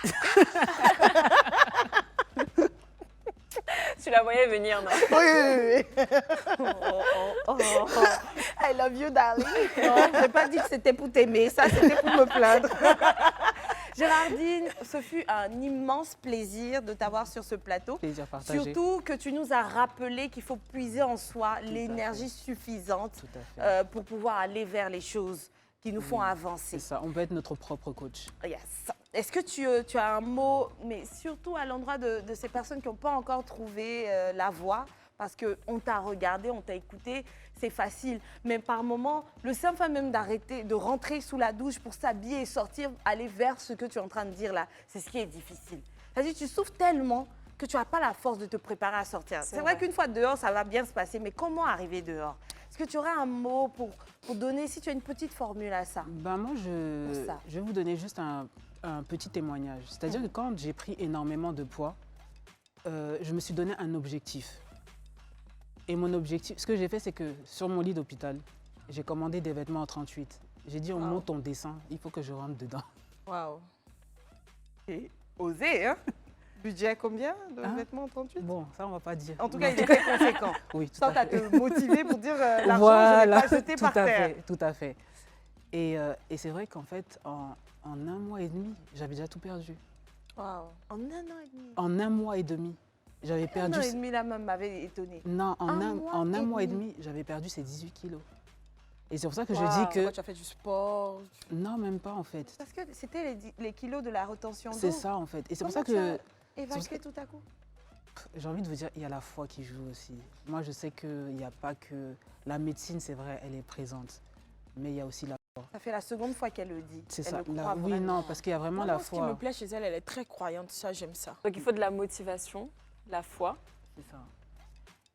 Tu la voyais venir, non? Oui. I love you, darling. Non, je n'ai pas dit que c'était pour t'aimer, ça c'était pour me plaindre. Géraldine, ce fut un immense plaisir de t'avoir sur ce plateau. Plaisir partagé. Surtout que tu nous as rappelé qu'il faut puiser en soi à l'énergie suffisante Tout à fait. pour pouvoir aller vers les choses qui nous font avancer. C'est ça, on peut être notre propre coach. Yes. Est-ce que tu as un mot, mais surtout à l'endroit de ces personnes qui n'ont pas encore trouvé la voie, parce qu'on t'a regardé, on t'a écouté, c'est facile. Mais par moment, le simple fait même d'arrêter, de rentrer sous la douche pour s'habiller et sortir, aller vers ce que tu es en train de dire là, c'est ce qui est difficile. C'est-à-dire tu souffres tellement que tu n'as pas la force de te préparer à sortir. C'est vrai qu'une fois dehors, ça va bien se passer, mais comment arriver dehors? Est-ce que tu aurais un mot pour donner, si tu as une petite formule à ça? Ben moi, Pour ça. je vais vous donner juste un petit témoignage. C'est-à-dire que quand j'ai pris énormément de poids, je me suis donné un objectif. Et mon objectif, ce que j'ai fait, c'est que sur mon lit d'hôpital, j'ai commandé des vêtements en 38. J'ai dit, on monte, on descend, il faut que je rentre dedans. Waouh. Et osé, hein? Budget combien de Hein? vêtements en 38? Bon, ça, on va pas dire. En tout cas, il était conséquent. Oui, tout Sans à à fait. te motiver pour dire l'argent, je ne l'ai pas jeté tout par à terre. fait, tout à fait. Et c'est vrai qu'en fait, en un mois et demi, j'avais déjà tout perdu. Waouh. En un an et demi. En un mois et demi, j'avais Un perdu... an et demi, la même m'avait étonnée. Non, en Un un mois et demi. demi, j'avais perdu ces 18 kilos. Et c'est pour ça que je Waouh. dis que... Quand tu as fait du sport. Non, même pas en fait. Parce que c'était les kilos de la retention d'eau. C'est ça en fait. Et c'est pour ça Comment tu que as évacué tout à coup? j'ai envie de vous dire, il y a la foi qui joue aussi. Moi, je sais qu'il n'y a pas que... La médecine, c'est vrai, elle est présente. Mais il y a aussi la foi. Ça fait la seconde fois qu'elle le dit. C'est Elle ça. le croit Oui, vraiment. non, parce qu'il y a vraiment Moi, la ce qui me foi. plaît chez elle, elle est très croyante. Ça, j'aime ça. Donc il faut de la motivation, la foi. C'est ça.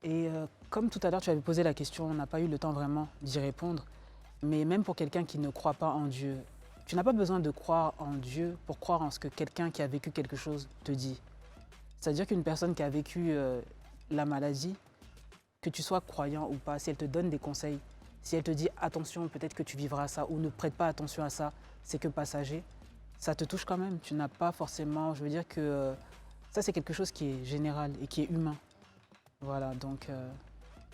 Et comme tout à l'heure, tu avais posé la question, on n'a pas eu le temps vraiment d'y répondre. Mais même pour quelqu'un qui ne croit pas en Dieu, tu n'as pas besoin de croire en Dieu pour croire en ce que quelqu'un qui a vécu quelque chose te dit. C'est-à-dire qu'une personne qui a vécu la maladie, que tu sois croyant ou pas, si elle te donne des conseils, si elle te dit attention, peut-être que tu vivras ça ou ne prête pas attention à ça, c'est que passager, ça te touche quand même. Tu n'as pas forcément, je veux dire que ça c'est quelque chose qui est général et qui est humain. Voilà, donc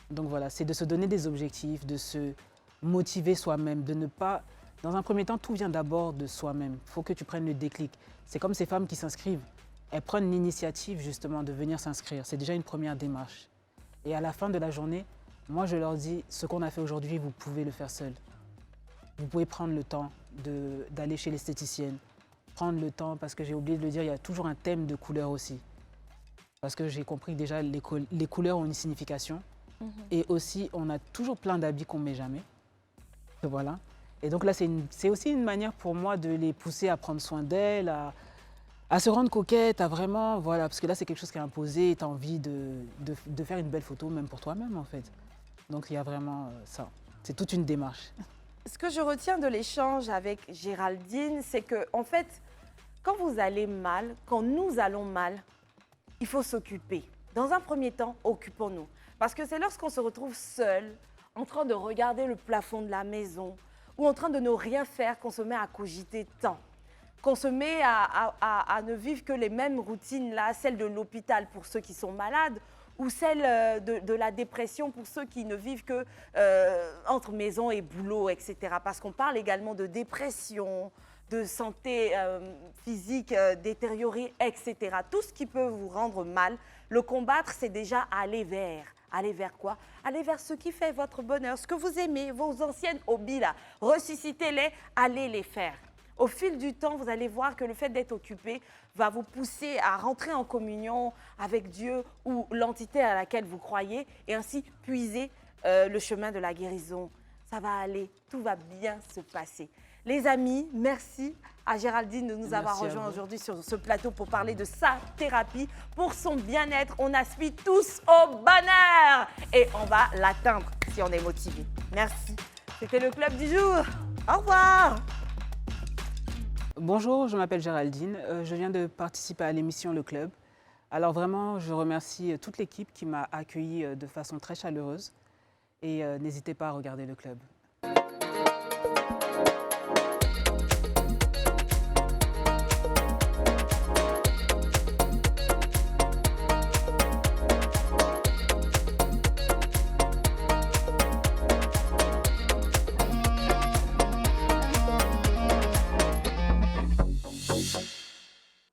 voilà, c'est de se donner des objectifs, de se motiver soi-même, de ne pas... Dans un premier temps, tout vient d'abord de soi-même. Il faut que tu prennes le déclic. C'est comme ces femmes qui s'inscrivent. Elles prennent l'initiative justement de venir s'inscrire. C'est déjà une première démarche. Et à la fin de la journée, moi je leur dis, ce qu'on a fait aujourd'hui, vous pouvez le faire seul. Vous pouvez prendre le temps d'aller chez l'esthéticienne. Prendre le temps, parce que j'ai oublié de le dire, il y a toujours un thème de couleur aussi. Parce que j'ai compris que déjà, les couleurs ont une signification. Et aussi, on a toujours plein d'habits qu'on ne met jamais. Voilà. Et donc là, c'est aussi une manière pour moi de les pousser à prendre soin d'elles, à se rendre coquettes, à vraiment... Voilà, parce que là, c'est quelque chose qui est imposé et tu as envie de faire une belle photo, même pour toi-même, en fait. Donc, il y a vraiment ça. C'est toute une démarche. Ce que je retiens de l'échange avec Géraldine, c'est que, en fait, quand vous allez mal, quand nous allons mal, il faut s'occuper. Dans un premier temps, occupons-nous. Parce que c'est lorsqu'on se retrouve seul, en train de regarder le plafond de la maison, ou en train de ne rien faire, qu'on se met à cogiter tant, qu'on se met à ne vivre que les mêmes routines là, celles de l'hôpital pour ceux qui sont malades, ou celle de la dépression pour ceux qui ne vivent que entre maison et boulot, etc. Parce qu'on parle également de dépression, de santé physique détériorée, etc. Tout ce qui peut vous rendre mal, le combattre, c'est déjà aller vers. Aller vers quoi? Aller vers ce qui fait votre bonheur, ce que vous aimez, vos anciennes hobbies là. Ressuscitez-les, allez les faire. Au fil du temps, vous allez voir que le fait d'être occupé va vous pousser à rentrer en communion avec Dieu ou l'entité à laquelle vous croyez et ainsi puiser le chemin de la guérison. Ça va aller, tout va bien se passer. Les amis, merci à Géraldine de nous avoir rejoints aujourd'hui sur ce plateau pour parler de sa thérapie pour son bien-être. On aspire tous au bonheur et on va l'atteindre si on est motivé. Merci. C'était le club du jour. Au revoir. Bonjour, je m'appelle Géraldine. Je viens de participer à l'émission Le Club. Alors vraiment, je remercie toute l'équipe qui m'a accueillie de façon très chaleureuse. Et n'hésitez pas à regarder Le Club.